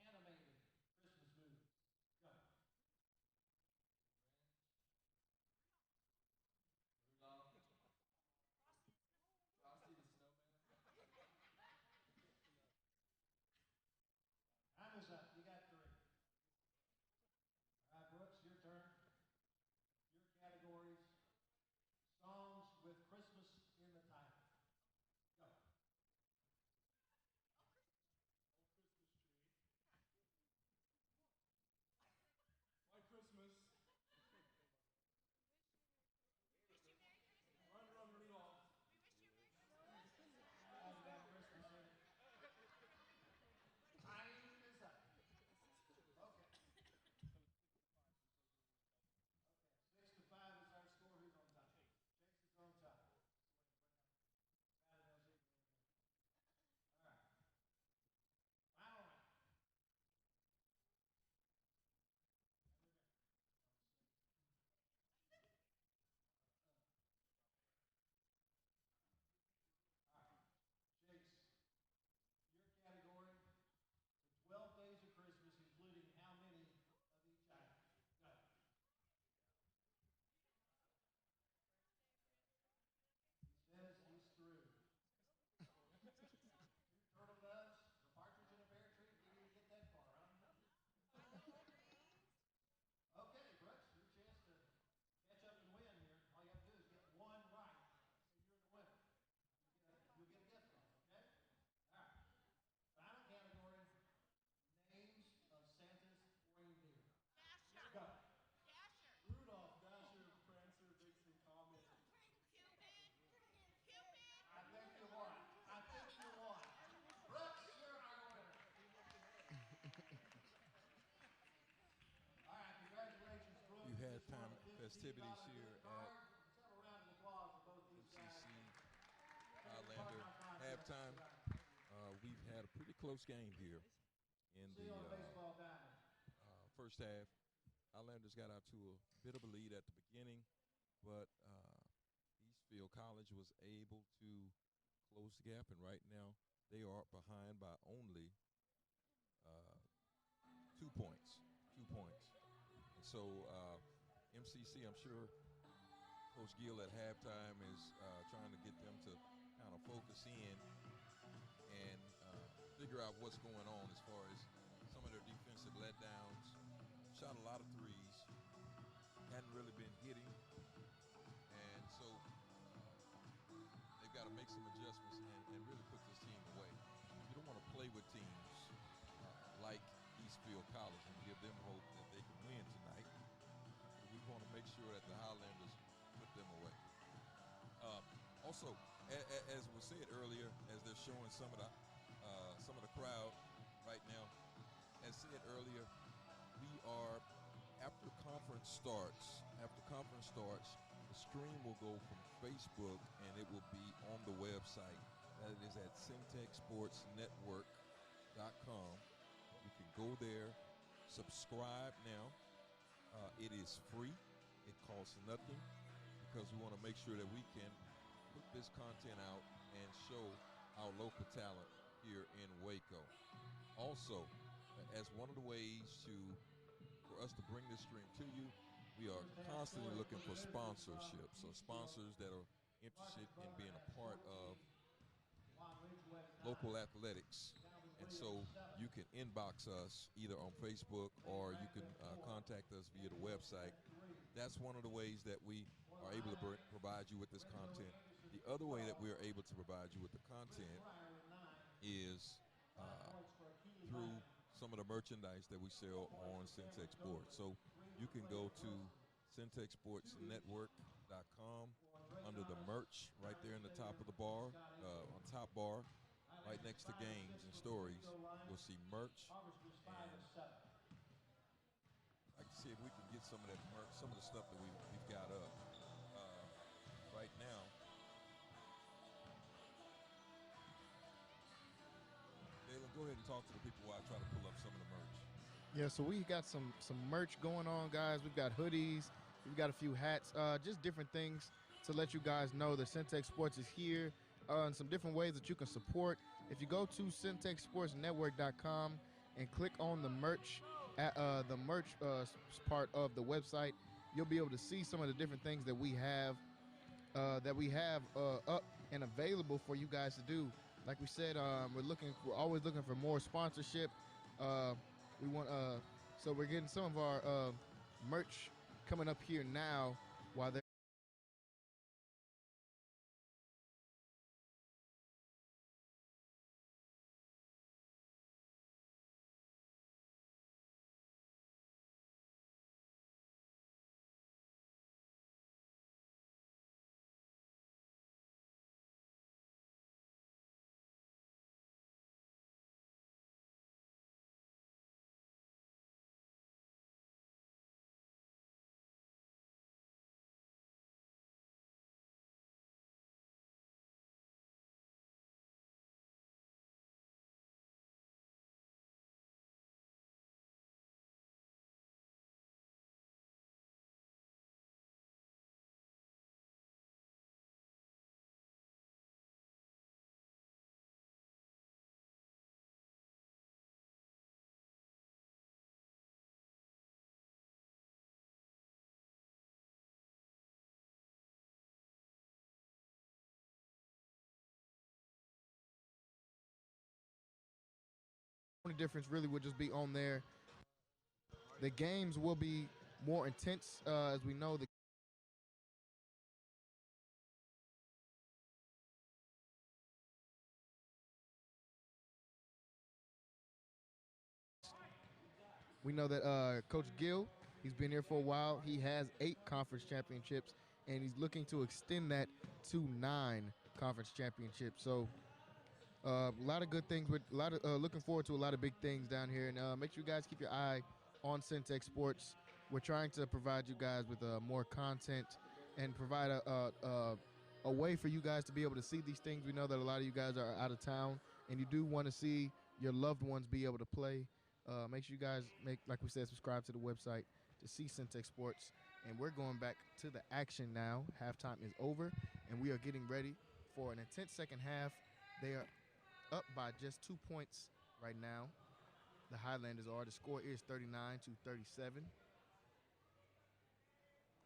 Animated Christmas movies. Go. Rudolph. Frosty the Snowman. Time is up. You got 3. All right, Brooks, your turn. Your categories: songs with Christmas in the title. Go. White Christmas. Run, run, Rudolph. Has that Christmas in it. Time is up. Okay. 6-5 is our score. Who's on top? Chase is on top. All right. Final round. All right. Chase, your category: the 12 days of Christmas, including how many of each item? Go. He says he's through. 2 turtle doves, the partridge in a pear tree. Didn't even get that far, huh? Okay, Brooks, your chance to catch up and win here. All you have to do is get 1 right, and you're the winner. You'll get a gift card, okay? All right. Final category: names of Santa's reindeer. Go. Rudolph, Dasher, Prancer, Vixen, Comet. I think you won. I think you won. Brooks, you're our winner. All right, congratulations, Brooks. You You had just won time a $15 festivities here gift at card. Several rounds of applause for both these guys. MCC Taking part in Highlander our contest halftime. tonight. We've had a pretty close game here in See the you on the baseball diamond. first half. Highlanders got out to a bit of a lead at the beginning, but Eastfield College was able to close the gap, and right now they are behind by only 2 points. 2 points. And so MCC, I'm sure Coach Gill at halftime is trying to get them to kind of focus in and figure out what's going on as far as some of their defensive letdowns. Shot a lot of threes, hadn't really been hitting, and so they've got to make some adjustments and really put this team away. You don't want to play with teams like Eastfield College and give them hope that they can win tonight. We want to make sure that the Highlanders put them away. Also, as was said earlier, as they're showing some of the crowd right now, as said earlier, we are after conference starts. The stream will go from Facebook and it will be on the website. That is at centexsportsnetwork.com. You can go there subscribe now. It is free. It costs nothing because we want to make sure that we can put this content out and show our local talent here in Waco. Also, as one of the ways for us to bring this stream to you, we are constantly looking for sponsorships. So sponsors that are interested in being a part of local athletics. And so you can inbox us either on Facebook or you can contact us via the website. That's one of the ways that we are able to provide you with this content. The other way that we are able to provide you with the content is through some of the merchandise that we sell on Centex Sports. So you can go to CentexSportsNetwork.com under the merch right there in the top of the bar, on top bar, right next to games and stories. You'll see merch. And I'd like to see if we can get some of that merch, some of the stuff that we've got up right now. Dalen, go ahead and talk to the people while I try to pull up some of the merch. Yeah, so we got some merch going on, guys. We've got hoodies, we've got a few hats, just different things to let you guys know that Centex Sports is here, and some different ways that you can support. If you go to CentexSportsNetwork.com and click on the merch at the merch part of the website, you'll be able to see some of the different things that we have up and available for you guys to do. Like we said, we're always looking for more sponsorship. So we're getting some of our merch coming up here now while they're the only difference really would just be on there. The games will be more intense, as we know. We know that Coach Gill, he's been here for a while. He has 8 conference championships, and he's looking to extend that to 9 conference championships. So a lot of good things. Looking forward to a lot of big things down here. And make sure you guys keep your eye on Centex Sports. We're trying to provide you guys with more content and provide a way for you guys to be able to see these things. We know that a lot of you guys are out of town, and you do want to see your loved ones be able to play. Make sure you guys like we said, subscribe to the website to see Centex Sports. And we're going back to the action now. Halftime is over, and we are getting ready for an intense second half. They are up by just 2 points right now. The Highlanders are. The score is 39-37.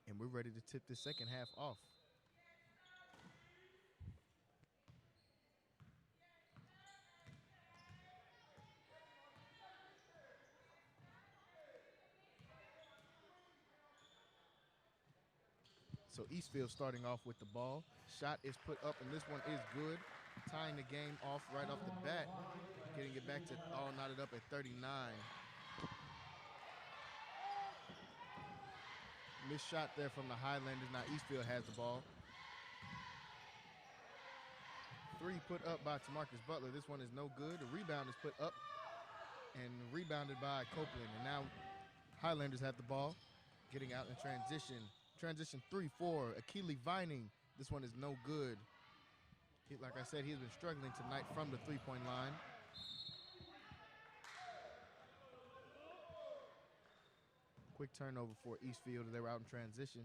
And we're ready to tip the second half off. So Eastfield starting off with the ball. Shot is put up, and this one is good. Tying the game off right off the bat. Getting it back to all knotted up at 39. Missed shot there from the Highlanders. Now Eastfield has the ball. 3 put up by Tamarcus Butler. This one is no good. The rebound is put up and rebounded by Copeland. And now Highlanders have the ball. Getting out in transition. Transition 3-4. Akili Vining. This one is no good. Like I said, he's been struggling tonight from the three-point line. quick turnover for Eastfield. They were out in transition.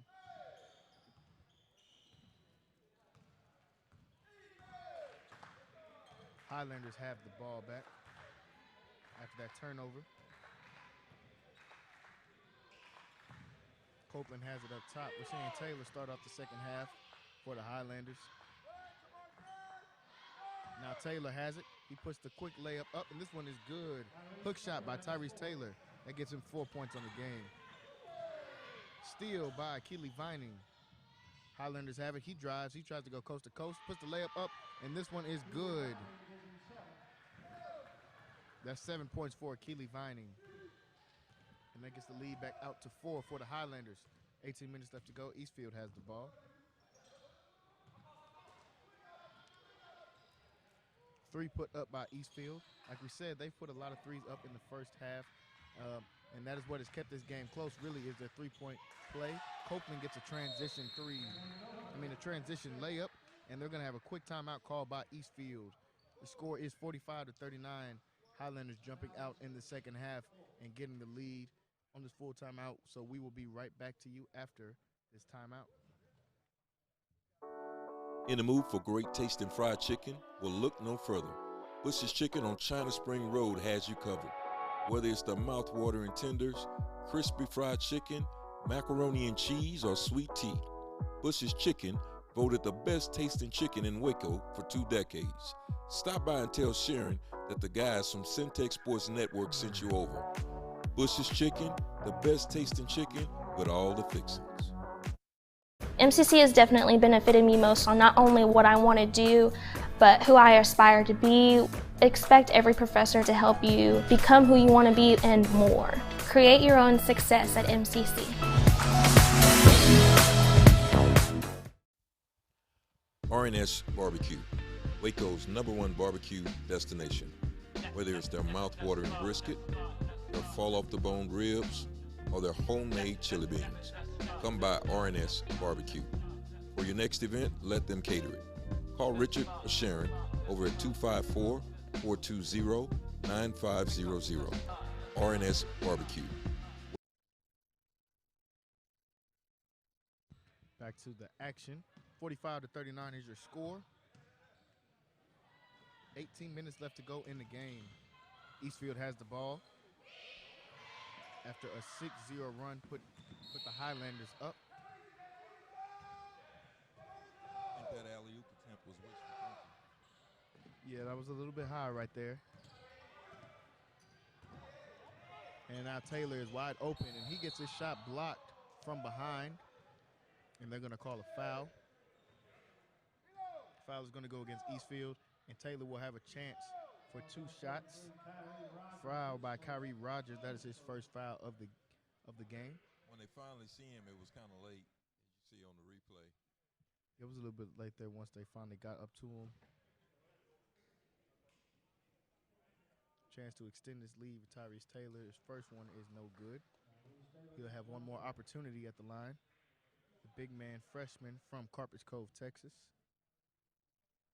Highlanders have the ball back after that turnover. Copeland has it up top. We're seeing Taylor start off the second half for the Highlanders. Now Taylor has it. He puts the quick layup up, and this one is good. Hook shot by Tyrese Taylor. That gets him 4 points on the game. Steal by Keely Vining. Highlanders have it. He drives. He tries to go coast to coast. Puts the layup up, and this one is good. That's 7 points for Keely Vining. And that gets the lead back out to 4 for the Highlanders. 18 minutes left to go. Eastfield has the ball. 3 put up by Eastfield. Like we said, they've put a lot of threes up in the first half, and that is what has kept this game close, really, is their three-point play. Copeland gets a transition transition layup, and they're going to have a quick timeout called by Eastfield. The score is 45-39. Highlanders jumping out in the second half and getting the lead on this full timeout, so we will be right back to you after this timeout. In the mood for great tasting fried chicken? Well, look no further. Bush's Chicken on China Spring Road has you covered. Whether it's the mouth-watering tenders, crispy fried chicken, macaroni and cheese, or sweet tea, Bush's Chicken voted the best tasting chicken in Waco for 2 decades. Stop by and tell Sharon that the guys from Centex Sports Network sent you over. Bush's Chicken, the best tasting chicken with all the fixings. MCC has definitely benefited me most on not only what I want to do, but who I aspire to be. Expect every professor to help you become who you want to be and more. Create your own success at MCC. R&S Barbecue, Waco's #1 barbecue destination. Whether it's their mouth-watering brisket, their fall-off-the-bone ribs, or their homemade chili beans, come by R&S Barbecue. For your next event, let them cater it. Call Richard or Sharon over at 254-420-9500. R&S Barbecue. Back to the action. 45-39 is your score. 18 minutes left to go in the game. Eastfield has the ball. After a 6-0 run, put the Highlanders up. I think that alley-oop attempt was wishful thinking. Yeah, that was a little bit high right there. And now Taylor is wide open, and he gets his shot blocked from behind. And they're going to call a foul. Foul is going to go against Eastfield, and Taylor will have a chance for 2 shots. Foul by Kyrie Rogers. That is his first foul of the game. When they finally see him, it was kind of late, as you see on the replay. It was a little bit late there once they finally got up to him. Chance to extend this lead with Tyrese Taylor. His first one is no good. He'll have one more opportunity at the line. The big man freshman from Carpets Cove, Texas.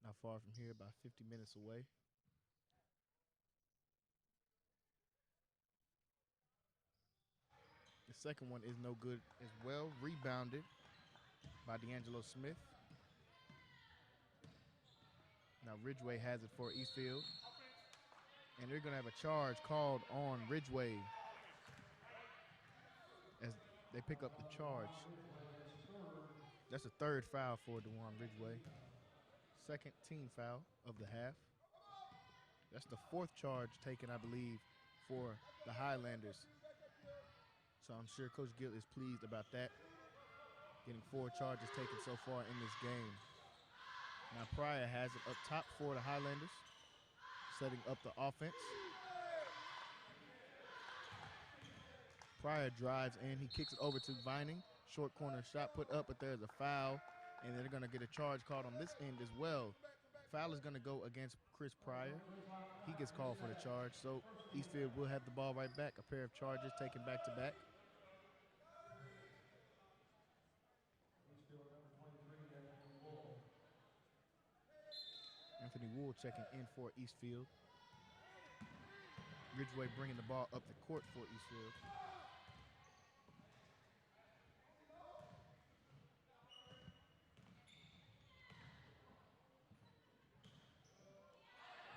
Not far from here, about 50 minutes away. The second one is no good as well. Rebounded by Deangelo Smith. Now Ridgeway has it for Eastfield. And they're going to have a charge called on Ridgeway as they pick up the charge. That's the 3rd foul for DeJuan Ridgeway. 2nd team foul of the half. That's the 4th charge taken, I believe, for the Highlanders. So I'm sure Coach Gill is pleased about that. Getting 4 charges taken so far in this game. Now Pryor has it up top for the Highlanders, setting up the offense. Pryor drives in. He kicks it over to Vining. Short corner shot put up, but there's a foul. And they're going to get a charge called on this end as well. Foul is going to go against Chris Pryor. He gets called for the charge. So Eastfield will have the ball right back. A pair of charges taken back to back. Anthony Wool checking in for Eastfield. Ridgeway bringing the ball up the court for Eastfield.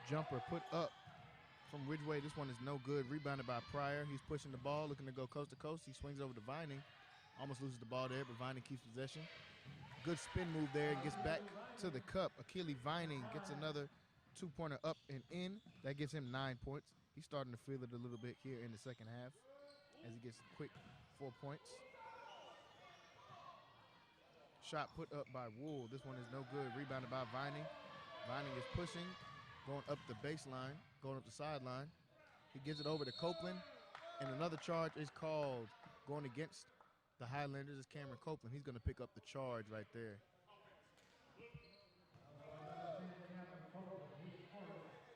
Jumper put up from Ridgeway. This one is no good. Rebounded by Pryor. He's pushing the ball, looking to go coast to coast. He swings over to Vining. Almost loses the ball there, but Vining keeps possession. Good spin move there and gets back to the cup. Achille Vining gets another two-pointer up and in. That gives him 9 points. He's starting to feel it a little bit here in the second half as he gets quick 4 points. Shot put up by Wool. This one is no good. Rebounded by Vining. Vining is pushing, going up the baseline, going up the sideline. He gives it over to Copeland, and another charge is called going against the Highlanders is Cameron Copeland. He's going to pick up the charge right there.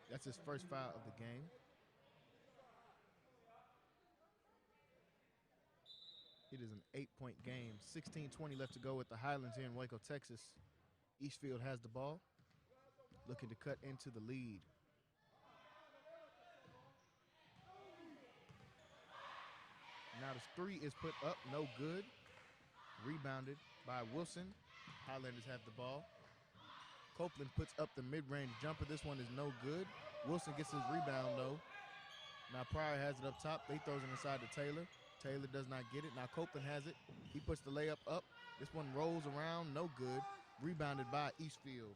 That's his first foul of the game. It is an 8-point game. 16:20 left to go with the Highlands here in Waco, Texas. Eastfield has the ball, looking to cut into the lead. Now the three is put up, no good. Rebounded by Wilson. Highlanders have the ball. Copeland puts up the mid-range jumper. This one is no good. Wilson gets his rebound though. Now Pryor has it up top. He throws it inside to Taylor. Taylor does not get it. Now Copeland has it. He puts the layup up. This one rolls around, no good. Rebounded by Eastfield.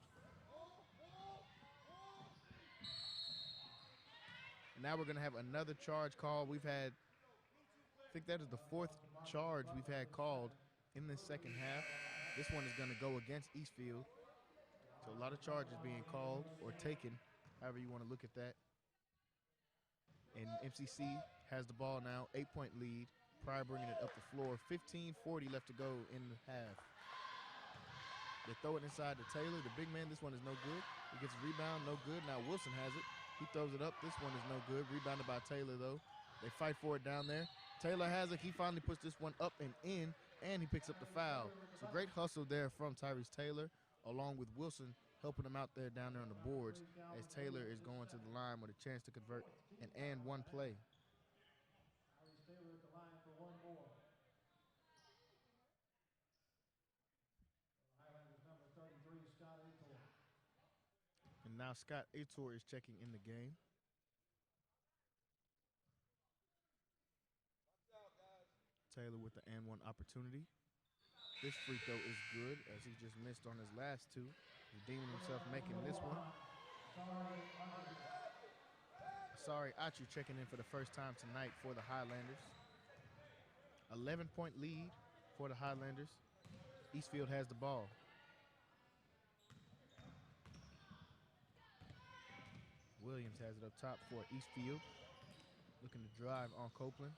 And now we're going to have another charge call. We've had, I think that is the fourth charge we've had called in this second half. This one is going to go against Eastfield. So a lot of charges being called or taken, however you want to look at that. And MCC has the ball now, 8-point lead. Pryor bringing it up the floor. 15:40 left to go in the half. They throw it inside to Taylor, the big man. This one is no good. He gets a rebound, no good. Now Wilson has it. He throws it up. This one is no good. Rebounded by Taylor, though. They fight for it down there. Taylor has it. He finally puts this one up and in, and he picks up the foul. So great hustle there from Tyrese Taylor, along with Wilson helping him out there down there on the boards as Taylor is going to the line with a chance to convert an and one play. Tyrese Taylor at the line for one more. Highlanders number 33, Scott Ator. And now Scott Ator is checking in the game. Taylor with the and one opportunity. This free throw is good as he just missed on his last two. Redeeming himself making this one. Sorry, Achu checking in for the first time tonight for the Highlanders. 11-point lead for the Highlanders. Eastfield has the ball. Williams has it up top for Eastfield. Looking to drive on Copeland.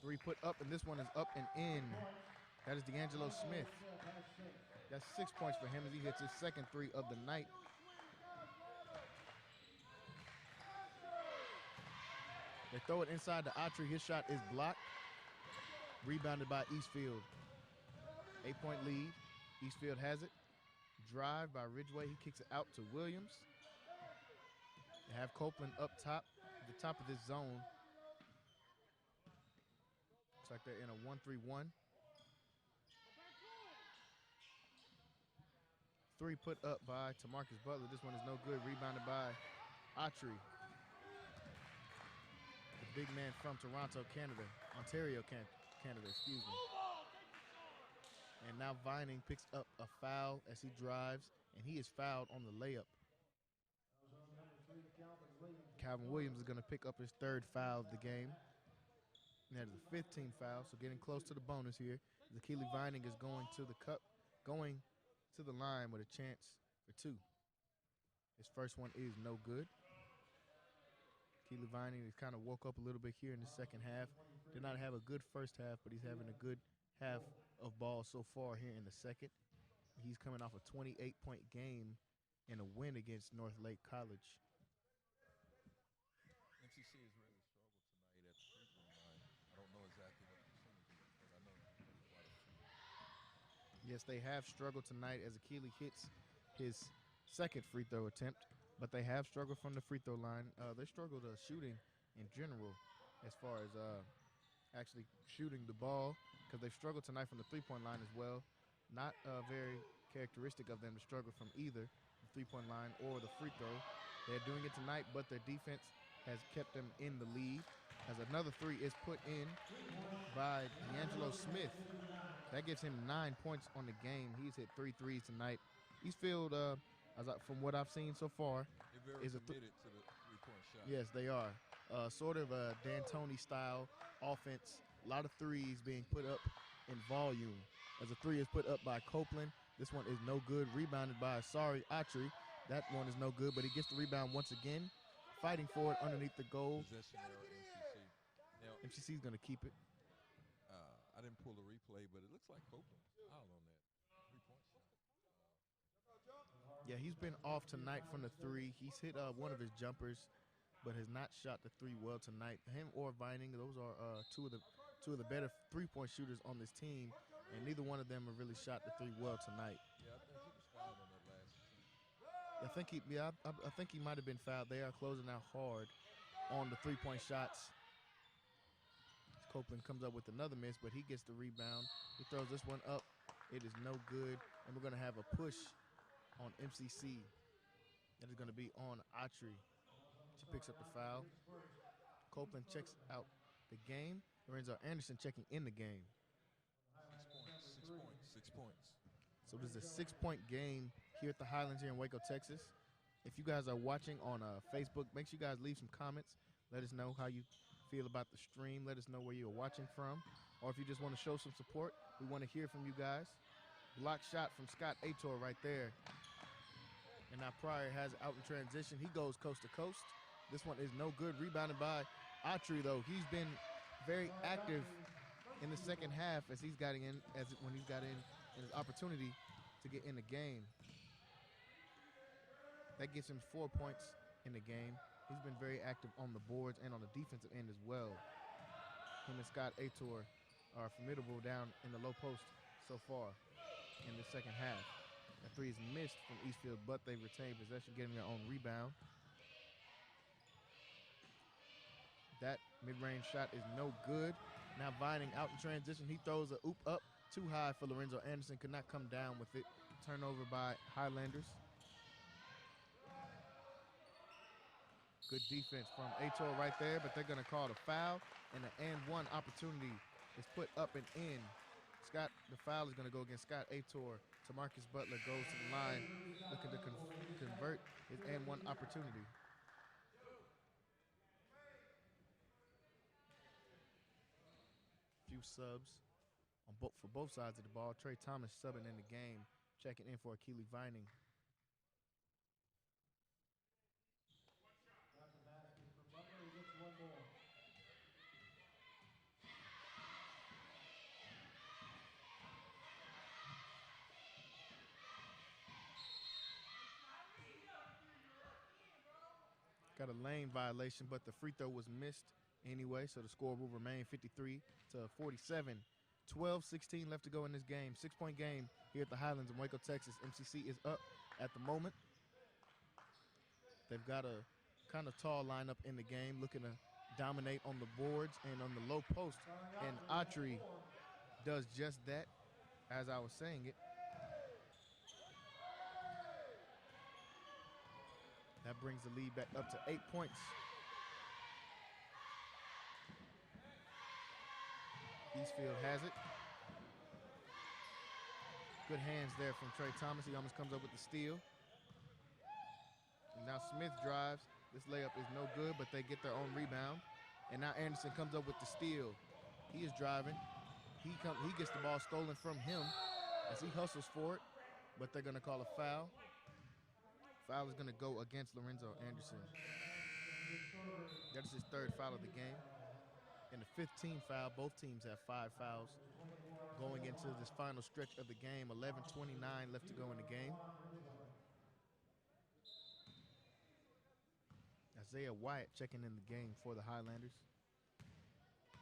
Three put up, and this one is up and in. That is Deangelo Smith. That's 6 points for him as he hits his second three of the night. They throw it inside to Autry. His shot is blocked. Rebounded by Eastfield. 8-point lead. Eastfield has it. Drive by Ridgeway. He kicks it out to Williams. They have Copeland up top, at the top of this zone. Looks like they're in a 1-3-1. Three put up by Tamarcus Butler. This one is no good. Rebounded by Autry. The big man from Toronto, Canada. Ontario, Canada, excuse me. And now Vining picks up a foul as he drives, and he is fouled on the layup. Calvin Williams is going to pick up his third foul of the game. And that is a 15 foul, so getting close to the bonus here. Achille Vining is going to the cup, going to the line with a chance for two. His first one is no good. Achille Vining has kind of woke up a little bit here in the second half. Did not have a good first half, but he's having a good half of ball so far here in the second. He's coming off a 28-point game and a win against North Lake College. MCC has really struggled tonight at the free throw line. I don't know exactly what the percentage is because I know there's quite a few. Yes, they have struggled tonight as Achille hits his second free throw attempt, but they have struggled from the free throw line. They struggled shooting in general as far as actually shooting the ball because they've struggled tonight from the three-point line as well. Not very characteristic of them to struggle from either. three-point line or the free throw. They're doing it tonight, but their defense has kept them in the lead as another three is put in by Deangelo Smith. That gives him 9 points on the game. He's hit 3 threes tonight. Eastfield, from what I've seen so far, They're very is committed to the three-point shot. yes, they are. Sort of a D'Antoni style offense. A lot of threes being put up in volume. As a three is put up by Copeland. This one is no good. Rebounded by Atri. That one is no good, but he gets the rebound once again. Fighting for it underneath the goal. Possession error, MCC. Now, MCC is going to keep it. I didn't pull the replay, but it looks like Copeland fouled on that three-point shot. Yeah, he's been off tonight from the three. He's hit one of his jumpers, but has not shot the three well tonight. Him or Vining, those are two of the better three-point shooters on this team, and neither one of them have really shot the three well tonight. Yeah, I think he was fouled on that last attempt. I think he might have been fouled. They are closing out hard on the three-point shots. Copeland comes up with another miss, but he gets the rebound. He throws this one up. It is no good, and we're going to have a push on MCC. That is going to be on Atri. She picks up the foul. Copeland checks out the game. Lorenzo Anderson checking in the game. 6 points. So this is a 6-point game here at the Highlands here in Waco, Texas. If you guys are watching on Facebook, make sure you guys leave some comments. Let us know how you feel about the stream. Let us know where you're watching from. Or if you just want to show some support, we want to hear from you guys. Block shot from Scott Ator right there. And now Pryor has it out in transition. He goes coast to coast. This one is no good. Rebounded by Atri, though. He's been very active in the second half when he's got in his opportunity to get in the game. That gives him 4 points in the game. He's been very active on the boards and on the defensive end as well. Him and Scott Ator are formidable down in the low post so far in the second half. That three is missed from Eastfield, but they retain possession, getting their own rebound. That mid-range shot is no good. Now Vining out in transition. He throws a oop up too high for Lorenzo Anderson. Could not come down with it. Turnover by Highlanders. Good defense from Ator right there, but they're going to call the foul, and the and one opportunity is put up and in. The foul is going to go against Scott Ator. Tamarcus Butler goes to the line looking to convert his and one opportunity. Few subs for both sides of the ball. Trey Thomas subbing in the game, checking in for Akili Vining. Got a lane violation, but the free throw was missed anyway, so the score will remain 53-47. 12-16 left to go in this game. 6-point game here at the Highlands in Waco, Texas. MCC is up at the moment. They've got a kind of tall lineup in the game, looking to dominate on the boards and on the low post. And Atri does just that, as I was saying it. That brings the lead back up to 8 points. Eastfield has it. Good hands there from Trey Thomas. He almost comes up with the steal. And now Smith drives. This layup is no good, but they get their own rebound. And now Anderson comes up with the steal. He is driving. He gets the ball stolen from him as he hustles for it, but they're going to call a foul. Foul is going to go against Lorenzo Anderson. That's his third foul of the game. And the 15th foul. Both teams have 5 fouls going into this final stretch of the game. 11:29 left to go in the game. Isaiah Wyatt checking in the game for the Highlanders.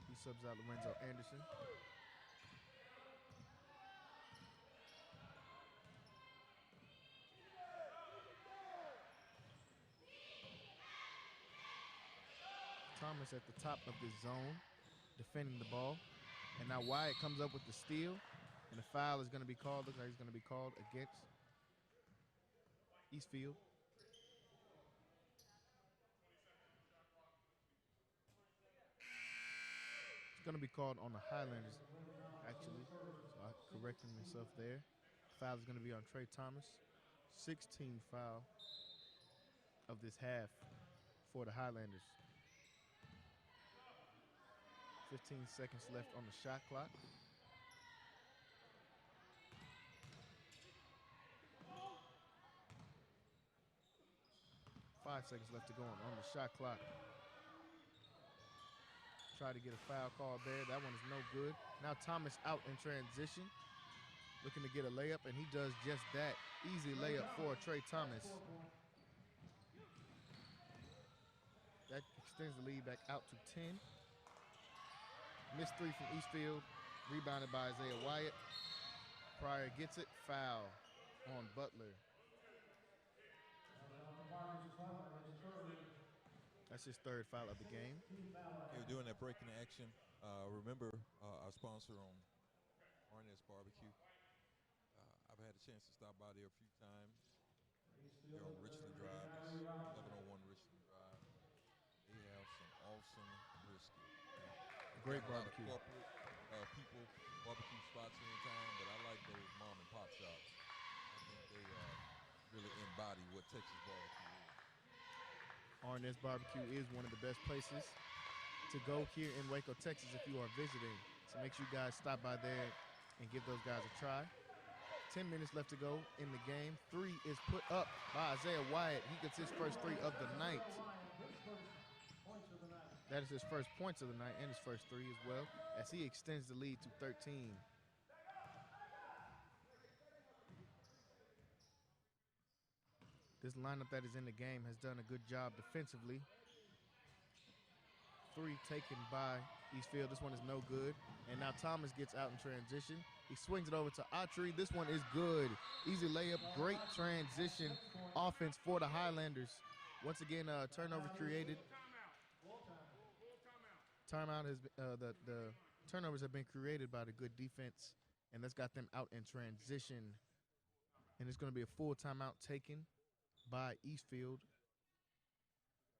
He subs out Lorenzo Anderson. Thomas at the top of the zone, defending the ball. And now Wyatt comes up with the steal, and the foul is going to be called. Looks like he's going to be called against Eastfield. It's going to be called on the Highlanders, actually. So I'm correcting myself there. Foul is going to be on Trey Thomas. 16 foul of this half for the Highlanders. 15 seconds left on the shot clock. 5 seconds left to go on the shot clock. Try to get a foul call there. That one is no good. Now Thomas out in transition, looking to get a layup, and he does just that. Easy layup for Trey Thomas. That extends the lead back out to 10. Missed three from Eastfield. Rebounded by Isaiah Wyatt. Pryor gets it. Foul on Butler. That's his third foul of the game. You're doing that breaking action. Remember our sponsor on Arnett's Barbecue. I've had a chance to stop by there a few times. They're on Richland Drive. It's 1101 Richland Drive. They have some awesome brisket. Great Got a lot barbecue. of corporate people, barbecue spots here in town, but I like those mom and pop shops. I think they really embody what Texas barbecue is. Arnett's Barbecue is one of the best places to go here in Waco, Texas if you are visiting. So make sure you guys stop by there and give those guys a try. 10 minutes left to go in the game. Three is put up by Isaiah Wyatt. He gets his first three of the night. That is his first points of the night and his first three as well, as he extends the lead to 13. This lineup that is in the game has done a good job defensively. Three taken by Eastfield. This one is no good. And now Thomas gets out in transition. He swings it over to Autry. This one is good. Easy layup. Great transition offense for the Highlanders. Once again, turnover created. Timeout has the turnovers have been created by the good defense, and that's got them out in transition. And it's going to be a full timeout taken by Eastfield.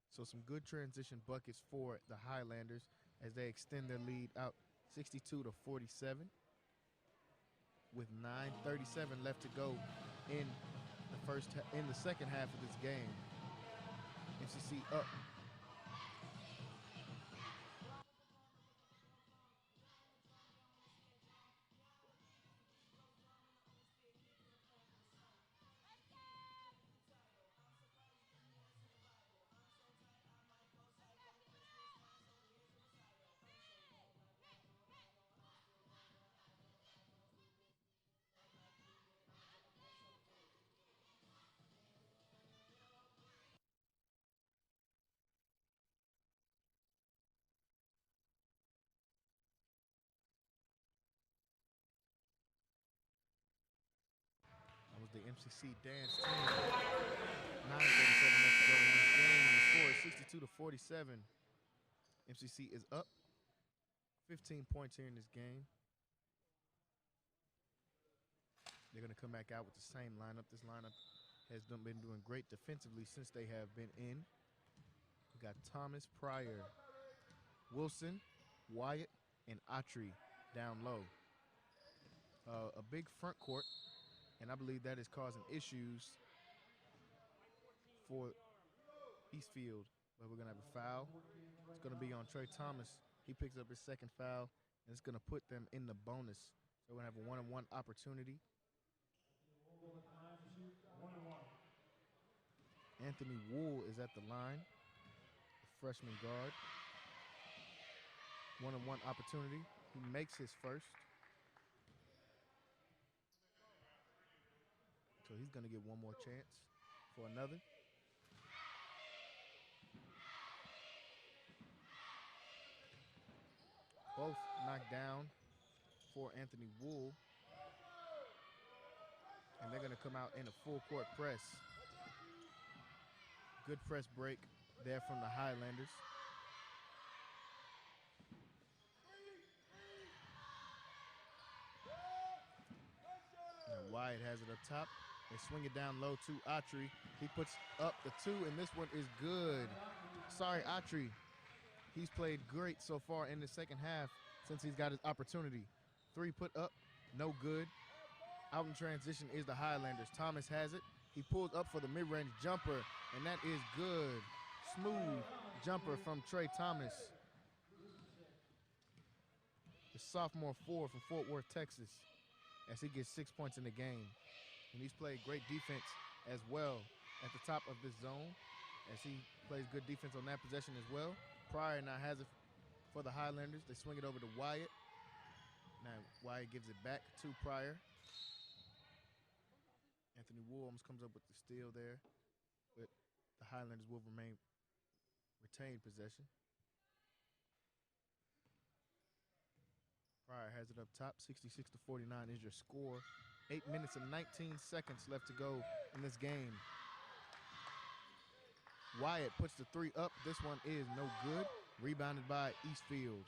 So some good transition buckets for the Highlanders as they extend their lead out 62-47 with 9:37 left to go in the second half of this game. MCC up. That was the MCC dance team. 9:37 left to go in this game. The score is 62-47. MCC is up 15 points here in this game. They're going to come back out with the same lineup. This lineup has been doing great defensively since they have been in. We got Thomas, Pryor, Wilson, Wyatt, and Autry down low. A big front court, and I believe that is causing issues for Eastfield. But we're going to have a foul. It's going to be on Trey Thomas. He picks up his second foul, and it's going to put them in the bonus. So we're going to have a one-on-one opportunity. Anthony Wool is at the line, the freshman guard. One-on-one opportunity. He makes his first. So he's going to get one more chance for another. Both knocked down for Anthony Wool. And they're going to come out in a full court press. Good press break there from the Highlanders. And Wyatt has it up top. They swing it down low to Autry. He puts up the 2, and this one is good. Sorry, Autry. He's played great so far in the second half since he's got his opportunity. 3 put up, no good. Out in transition is the Highlanders. Thomas has it. He pulls up for the mid-range jumper, and that is good. Smooth jumper from Trey Thomas. The sophomore forward from Fort Worth, Texas, as he gets 6 points in the game. And he's played great defense as well at the top of this zone, as he plays good defense on that possession as well. Pryor now has it for the Highlanders. They swing it over to Wyatt. Now Wyatt gives it back to Pryor. Anthony Wool almost comes up with the steal there, but the Highlanders will retain possession. Pryor has it up top. 66-49 is your score. 8 minutes and 19 seconds left to go in this game. Wyatt puts the 3 up. This one is no good. Rebounded by Eastfield.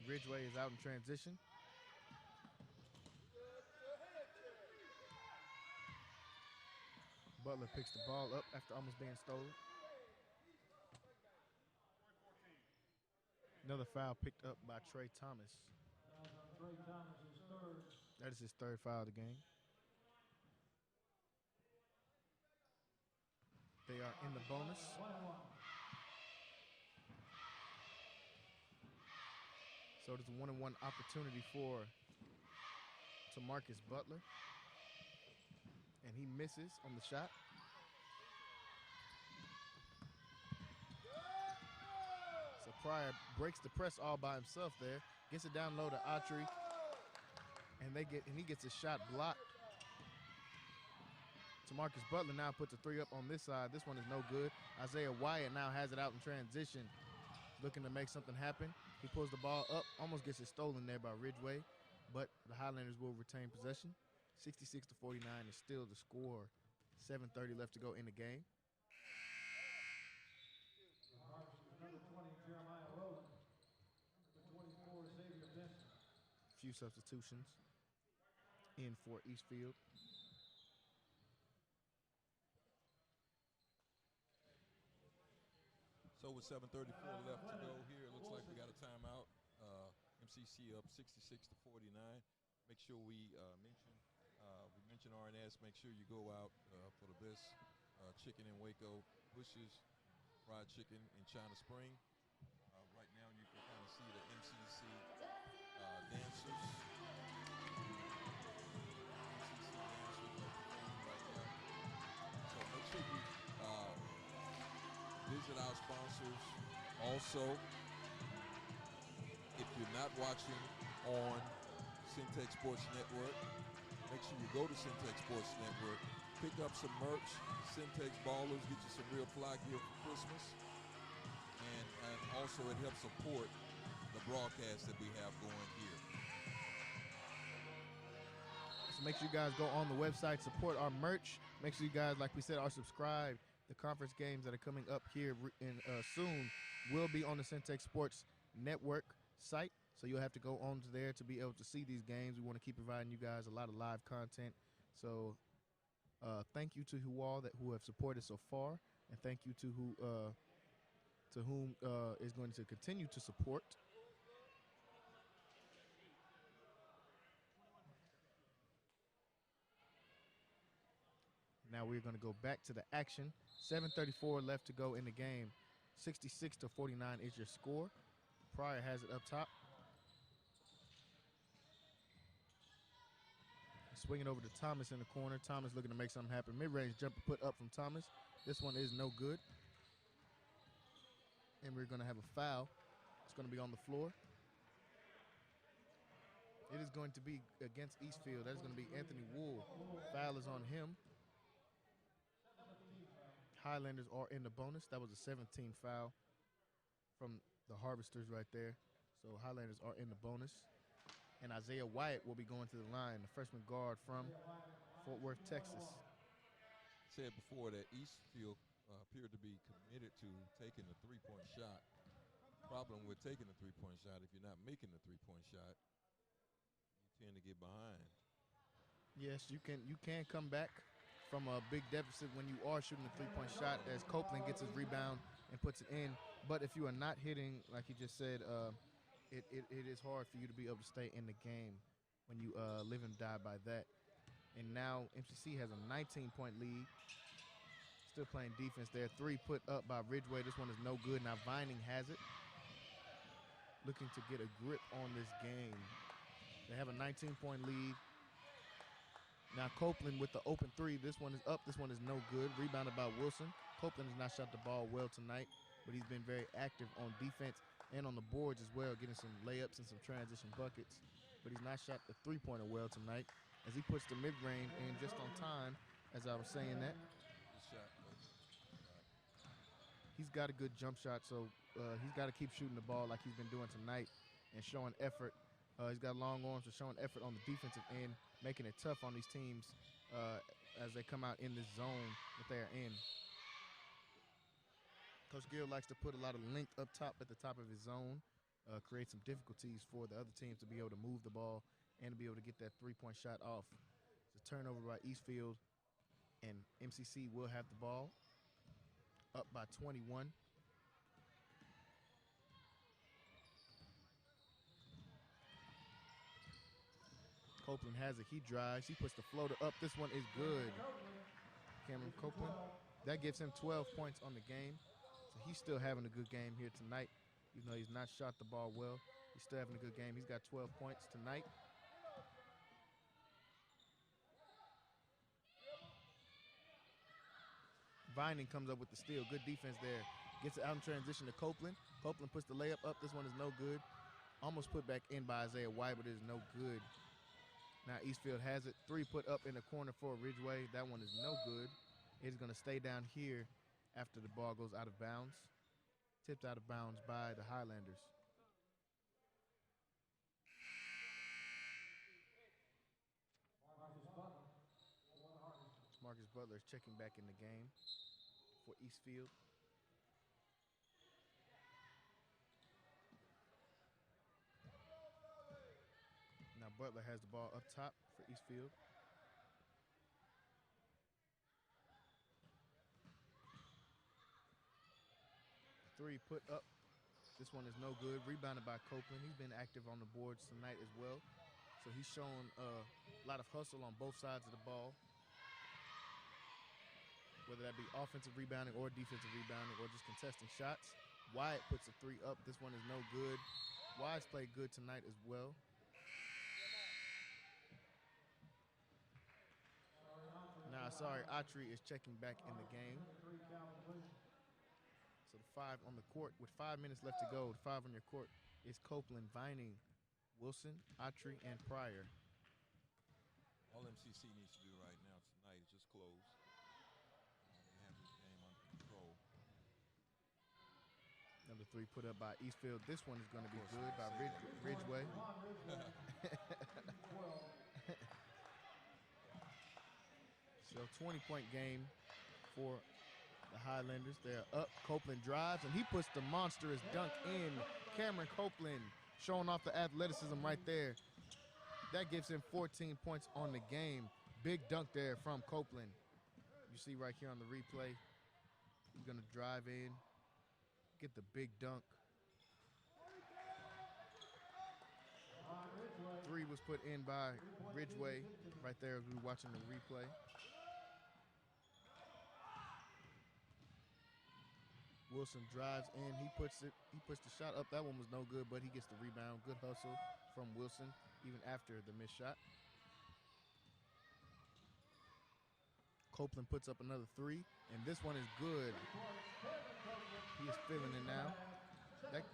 Ridgeway is out in transition. Butler picks the ball up after almost being stolen. Another foul picked up by Trey Thomas. That is his 3rd foul of the game. They are in the bonus. So there's a 1-on-1 opportunity for Marcus Butler. And he misses on the shot. So Pryor breaks the press all by himself there. Gets it down low to Autry. And he gets a shot blocked. Marcus Butler now puts a 3 up on this side. This one is no good. Isaiah Wyatt now has it out in transition, looking to make something happen. He pulls the ball up, almost gets it stolen there by Ridgeway, but the Highlanders will retain possession. 66-49 is still the score. 7:30 left to go in the game. A few substitutions in for Eastfield. So with 7:34 left to go here, it looks like we got a timeout. MCC up 66-49. Make sure we mention RNS. Make sure you go out for the best chicken in Waco, Bush's fried chicken in China Spring. Right now you can kind of see the MCC dancers. So make sure you visit our sponsors. Also, if you're not watching on Centex Sports Network, make sure you go to Centex Sports Network, pick up some merch, Centex Ballers, get you some real fly gear for Christmas, and also it helps support the broadcast that we have going here. So make sure you guys go on the website, support our merch. Make sure you guys, like we said, are subscribed. The conference games that are coming up here in soon will be on the Centex Sports Network site. So you'll have to go on to there to be able to see these games. We want to keep providing you guys a lot of live content. So thank you to who have supported so far, and thank you to whom is going to continue to support. Now we're going to go back to the action. 7:34 left to go in the game. 66-49 is your score. Pryor has it up top. Swinging over to Thomas in the corner. Thomas looking to make something happen. Mid-range jumper put up from Thomas. This one is no good. And we're going to have a foul. It's going to be on the floor. It is going to be against Eastfield. That is going to be Anthony Wool. Foul is on him. Highlanders are in the bonus. That was a 17 foul from the Harvesters right there. So Highlanders are in the bonus. And Isaiah Wyatt will be going to the line, the freshman guard from Fort Worth, Texas. Said before that Eastfield appeared to be committed to taking the three-point shot. Problem with taking the three-point shot, if you're not making the three-point shot, you tend to get behind. Yes, you can come back from a big deficit when you are shooting a three-point shot, as Copeland gets his rebound and puts it in. But if you are not hitting, like he just said, it is hard for you to be able to stay in the game when you live and die by that. And now MCC has a 19-point lead. Still playing defense there. Three put up by Ridgeway. This one is no good. Now Vining has it. Looking to get a grip on this game. They have a 19-point lead. Now Copeland with the open three. This one is up. This one is no good. Rebounded by Wilson. Copeland has not shot the ball well tonight, but he's been very active on defense and on the boards as well, getting some layups and some transition buckets. But he's not shot the three-pointer well tonight, as he puts the mid-range in just on time, as I was saying that. Good shot, coach. He's got a good jump shot, so he's got to keep shooting the ball like he's been doing tonight and showing effort. He's got long arms, so showing effort on the defensive end, making it tough on these teams as they come out in this zone that they are in. Coach Gill likes to put a lot of length up top at the top of his zone, create some difficulties for the other teams to be able to move the ball and to be able to get that three-point shot off. It's a turnover by Eastfield, and MCC will have the ball up by 21. Copeland has it. He drives. He puts the floater up. This one is good. Cameron Copeland. That gives him 12 points on the game. So he's still having a good game here tonight. Even though he's not shot the ball well, he's still having a good game. He's got 12 points tonight. Vining comes up with the steal. Good defense there. Gets it out in transition to Copeland. Copeland puts the layup up. This one is no good. Almost put back in by Isaiah White, but it is no good. Now Eastfield has it. Three put up in the corner for Ridgeway. That one is no good. It's going to stay down here after the ball goes out of bounds. Tipped out of bounds by the Highlanders. Marcus Butler is checking back in the game for Eastfield. Now Butler has the ball up top for Eastfield. Three put up. This one is no good. Rebounded by Copeland. He's been active on the boards tonight as well. So he's showing a lot of hustle on both sides of the ball, whether that be offensive rebounding or defensive rebounding or just contesting shots. Wyatt puts a three up. This one is no good. Wyatt's played good tonight as well. Now, sorry, Autry is checking back in the game. So the five on the court with 5 minutes left to go. The five on your court is Copeland, Vining, Wilson, Autry, and Pryor. All MCC needs to do right now tonight is just close. They have this game under control. Number three put up by Eastfield. This one is going to be good by Ridgeway. So 20-point game for the Highlanders. They're up. Copeland drives, and he puts the monstrous dunk in. Cameron Copeland showing off the athleticism right there. That gives him 14 points on the game. Big dunk there from Copeland. You see right here on the replay. He's going to drive in, get the big dunk. Three was put in by Ridgeway right there as we were watching the replay. Wilson drives in. He puts the shot up. That one was no good, but he gets the rebound. Good hustle from Wilson even after the missed shot. Copeland puts up another three, and this one is good. He is feeling it now. That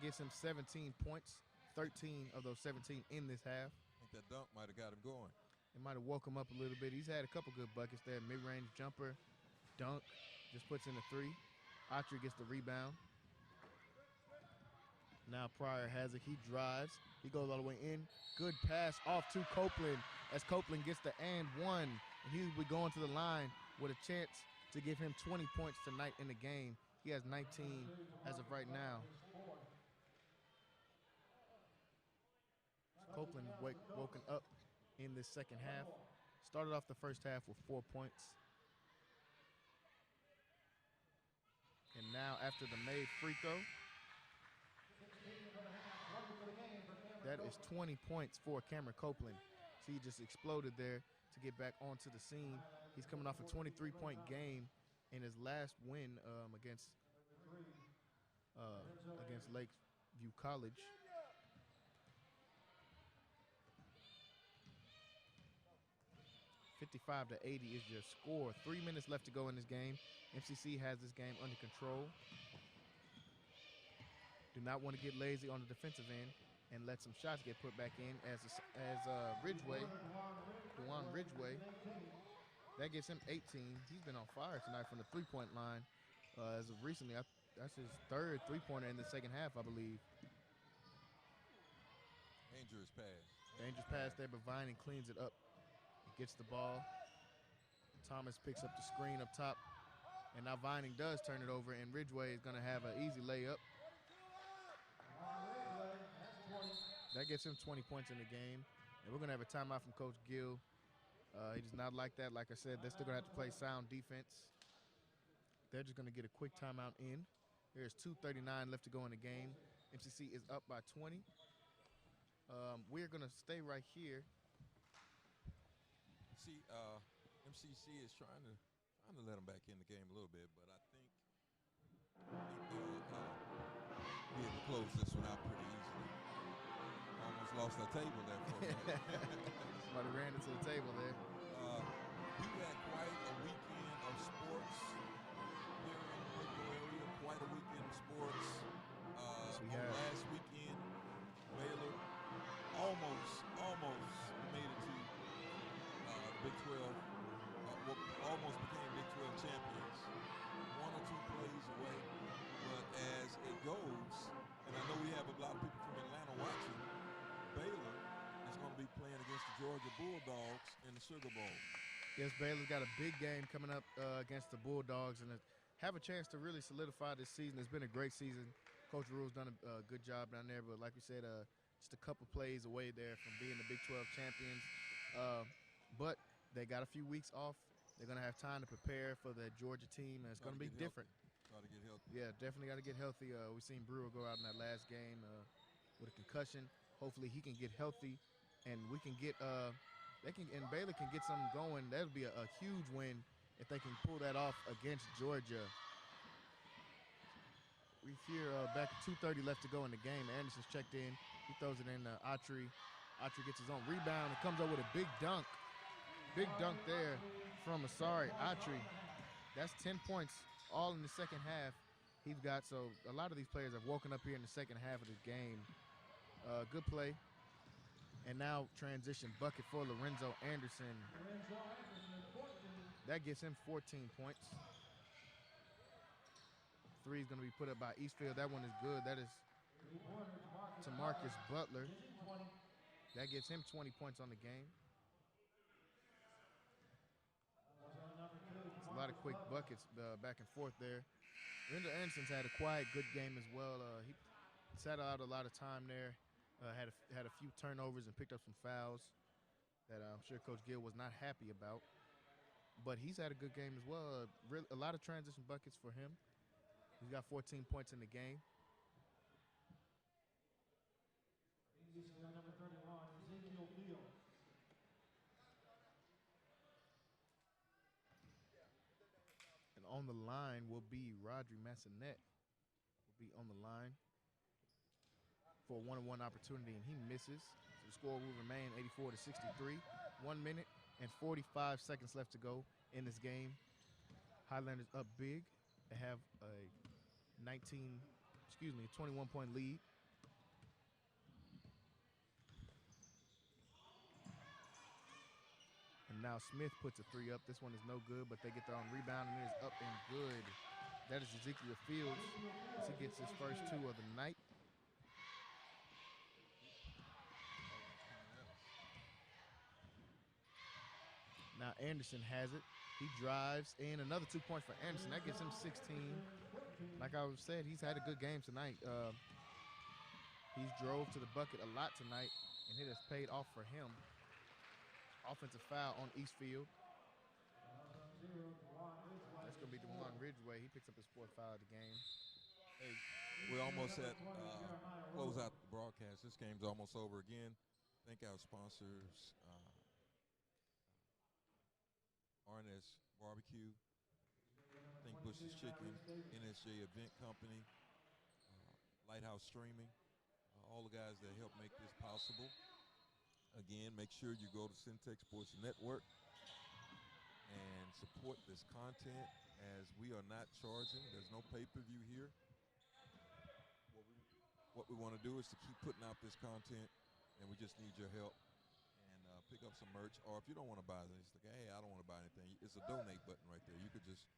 gives him 17 points, 13 of those 17 in this half. I think that dunk might have got him going. It might have woke him up a little bit. He's had a couple good buckets there. Mid-range jumper, dunk, just puts in a three. Autry gets the rebound. Now Pryor has it. He drives. He goes all the way in. Good pass off to Copeland as Copeland gets the and one. And he will be going to the line with a chance to give him 20 points tonight in the game. He has 19 as of right now. Copeland woken up in this second half. Started off the first half with 4 points. And now after the made free throw, that is 20 points for Cameron Copeland. So he just exploded there to get back onto the scene. He's coming off a 23-point game in his last win against Lakeview College. $55-80 is your score. 3 minutes left to go in this game. MCC has this game under control. Do not want to get lazy on the defensive end and let some shots get put back in as Dewan Ridgeway. That gives him 18. He's been on fire tonight from the three-point line. As of recently, that's his third three-pointer in the second half, I believe. Dangerous pass. Dangerous pass there, but Vining cleans it up. He gets the ball. Thomas picks up the screen up top. And now Vining does turn it over, and Ridgeway is going to have an easy layup. That gets him 20 points in the game. And we're going to have a timeout from Coach Gill. He does not like that. Like I said, they're still going to have to play sound defense. They're just going to get a quick timeout in. There's 2:39 left to go in the game. MCC is up by 20. We're going to stay right here. See, MCC is trying to let them back in the game a little bit, but I think they'll be able to close this one out pretty easily. Almost lost our table there for a minute. Somebody ran into the table there. We had quite a weekend of sports here in the Waco area. Quite a weekend of sports. Last weekend, Baylor almost made it to the Big 12. Almost became Big 12 champions. 1 or 2 plays away. But as it goes, and I know we have a lot of people from Atlanta watching, Baylor is going to be playing against the Georgia Bulldogs in the Sugar Bowl. Yes, Baylor's got a big game coming up against the Bulldogs and have a chance to really solidify this season. It's been a great season. Coach Rule's done a good job down there, but like we said, just a couple plays away there from being the Big 12 champions. But they got a few weeks off. They're going to have time to prepare for the Georgia team, and it's going to be different. Got to get healthy. Yeah, definitely got to get healthy. We've seen Brewer go out in that last game with a concussion. Hopefully he can get healthy, and we can get and Baylor can get something going. That'll be a huge win if they can pull that off against Georgia. We hear back 2:30 left to go in the game. Anderson's checked in. He throws it in Autry. Autry gets his own rebound and comes up with a big dunk. Big dunk there from Asari Autry. That's 10 points all in the second half. He's got, so a lot of these players have woken up here in the second half of the game. Good play. And now transition bucket for Lorenzo Anderson. That gets him 14 points. Three is going to be put up by Eastfield. That one is good. That is to Marcus Butler. That gets him 20 points on the game. It's a lot of quick buckets back and forth there. Lorenzo Anderson's had a quiet, good game as well. He sat out a lot of time there. Had a few turnovers and picked up some fouls that I'm sure Coach Gill was not happy about. But he's had a good game as well. A lot of transition buckets for him. He's got 14 points in the game. Number 31, Ezekiel Fields. And on the line will be Rodri Massonet. Will be on the line for a one-on-one opportunity, and he misses. So the score will remain 84-63. 1 minute and 45 seconds left to go in this game. Highlanders up big. They have a 21-point lead. And now Smith puts a three up. This one is no good, but they get their own rebound, and it is up and good. That is Ezekiel Fields as he gets his first 2 of the night. Now Anderson has it. He drives in. Another 2 points for Anderson. That gets him 16. Like I said, he's had a good game tonight. He's drove to the bucket a lot tonight, and it has paid off for him. Offensive foul on Eastfield. That's going to be DeJuan Ridgeway. He picks up his 4th foul of the game. Hey, we're almost at close out the broadcast. This game's almost over again. Thank our sponsors, RNS Barbecue, Think Bush's Chicken, NSJ Event Company, Lighthouse Streaming, all the guys that help make this possible. Again, make sure you go to Centex Sports Network and support this content, as we are not charging. There's no pay-per-view here. What we want to do is to keep putting out this content, and we just need your help. And pick up some merch, or if you don't want to buy this, like, hey, I don't want to buy anything. It's a donate button right there. You can just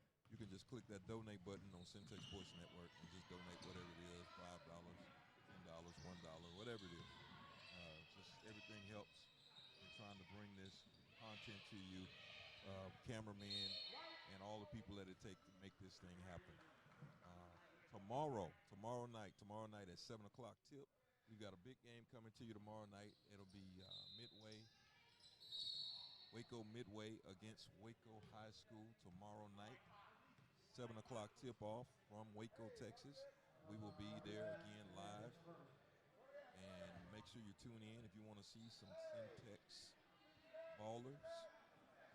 click that donate button on Centex Sports Network and just donate whatever it is, $5, $10, $1, whatever it is. Just everything helps in trying to bring this content to you, cameramen, and all the people that it takes to make this thing happen. Tomorrow night at 7 o'clock tip, we've got a big game coming to you tomorrow night. It'll be Waco Midway against Waco High School tomorrow night. 7 o'clock tip off from Waco, Texas. We will be there again live. And make sure you tune in if you want to see some Centex ballers.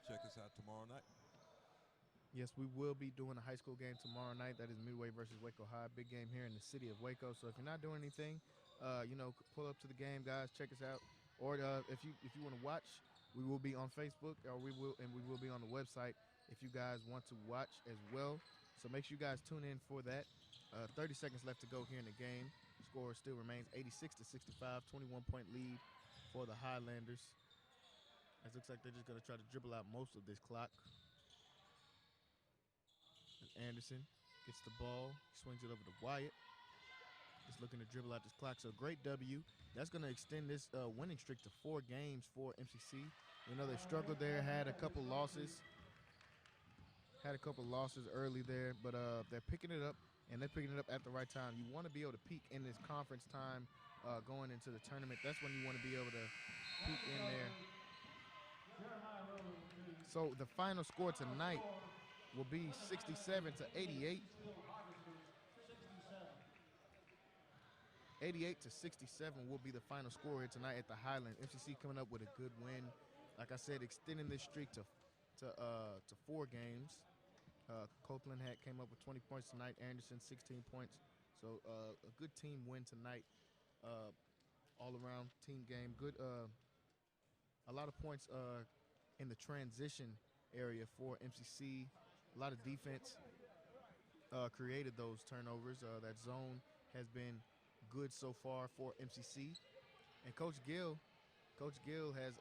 Check us out tomorrow night. Yes, we will be doing a high school game tomorrow night. That is Midway versus Waco High. Big game here in the city of Waco. So if you're not doing anything, pull up to the game, guys. Check us out. Or if you want to watch, we will be on Facebook, or we will be on the website if you guys want to watch as well. So make sure you guys tune in for that. 30 seconds left to go here in the game. Score still remains 86-65, 21-point lead for the Highlanders. It looks like they're just going to try to dribble out most of this clock. Anderson gets the ball, swings it over to Wyatt. Just looking to dribble out this clock. So great W. That's going to extend this winning streak to 4 games for MCC. We know they struggled there, had a couple losses early there, but they're picking it up, and they're picking it up at the right time. You want to be able to peak in this conference time going into the tournament. That's when you want to be able to peak in there. So the final score tonight will be 67-88. 88-67 will be the final score here tonight at the Highland. MCC coming up with a good win. Like I said, extending this streak to 4 games. Copeland came up with 20 points tonight. Anderson 16 points. So a good team win tonight. All around team game. Good. A lot of points in the transition area for MCC. A lot of defense created those turnovers. That zone has been good so far for MCC. And Coach Gill has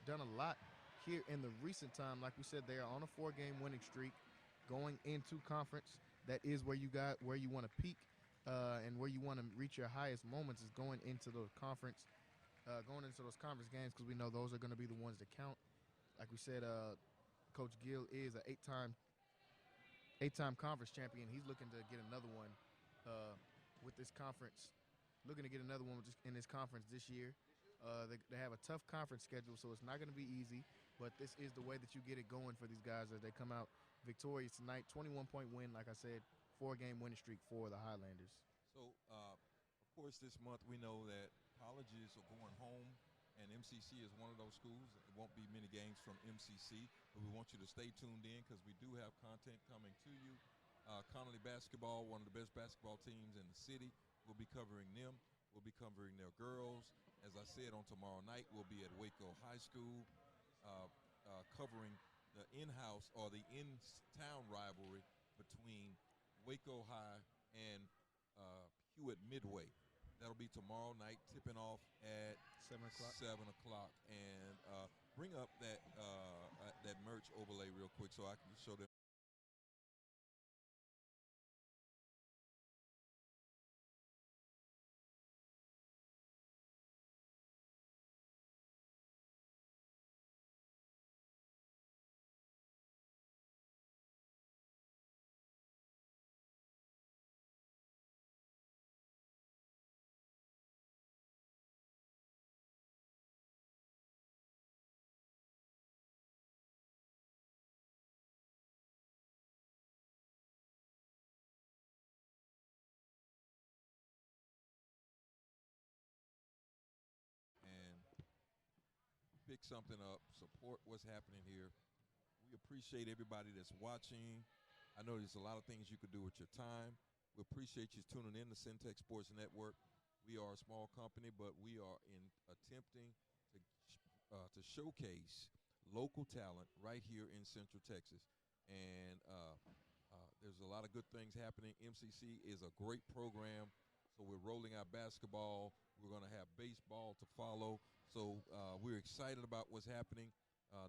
done a lot here in the recent time. Like we said, they are on a 4-game winning streak going into conference. That is where you want to peak and where you want to reach your highest moments is going into those conference games, because we know those are going to be the ones that count. Like we said, Coach Gill is an 8-time conference champion. He's looking to get another one with this conference. Looking to get another one in this conference this year. They have a tough conference schedule, so it's not going to be easy. But this is the way that you get it going for these guys as they come out victorious tonight. 21-point win, like I said, 4-game winning streak for the Highlanders. So, of course, this month we know that colleges are going home, and MCC is one of those schools. It won't be many games from MCC, but we want you to stay tuned in because we do have content coming to you. Connolly basketball, one of the best basketball teams in the city. We'll be covering them. We'll be covering their girls. As I said, on tomorrow night, we'll be at Waco High School covering the in-house or the in-town rivalry between Waco High and Hewitt Midway. That'll be tomorrow night, tipping off at 7 o'clock. 7 o'clock. And bring up that merch overlay real quick so I can show them. pick something up, support what's happening here. We appreciate everybody that's watching. I know there's a lot of things you could do with your time. We appreciate you tuning in to Centex Sports Network. We are a small company, but we are attempting to showcase local talent right here in Central Texas. And there's a lot of good things happening. MCC is a great program. So we're rolling out basketball. We're going to have baseball to follow. So we're excited about what's happening.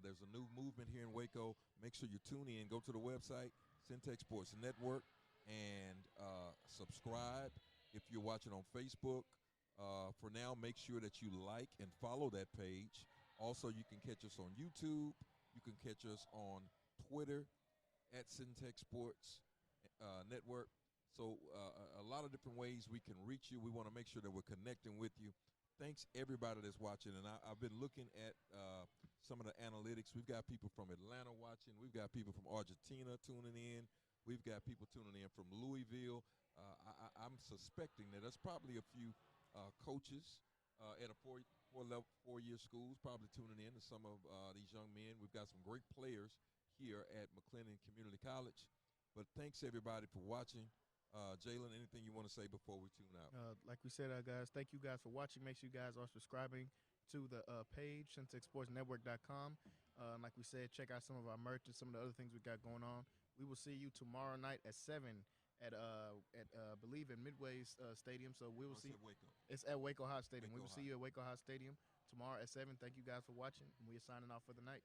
There's a new movement here in Waco. Make sure you tune in. Go to the website, Centex Sports Network, and subscribe if you're watching on Facebook. For now, make sure that you like and follow that page. Also, you can catch us on YouTube. You can catch us on Twitter at Centex Sports Network. So a lot of different ways we can reach you. We want to make sure that we're connecting with you. Thanks everybody that's watching. And I've been looking at some of the analytics. We've got people from Atlanta watching. We've got people from Argentina tuning in. We've got people tuning in from Louisville. I'm suspecting that there's probably a few coaches at a four-year schools probably tuning in to some of these young men. We've got some great players here at McLennan Community College. But thanks everybody for watching. Jalen, anything you want to say before we tune out? Like we said, guys, thank you guys for watching. Make sure you guys are subscribing to the page, CentexSportsNetwork.com. Like we said, check out some of our merch and some of the other things we got going on. We will see you tomorrow night at 7 at believe in Midway's Stadium. So we will see. At Waco. It's at Waco High Stadium. Waco We will see you at Waco High Stadium tomorrow at 7. Thank you guys for watching, and we are signing off for the night.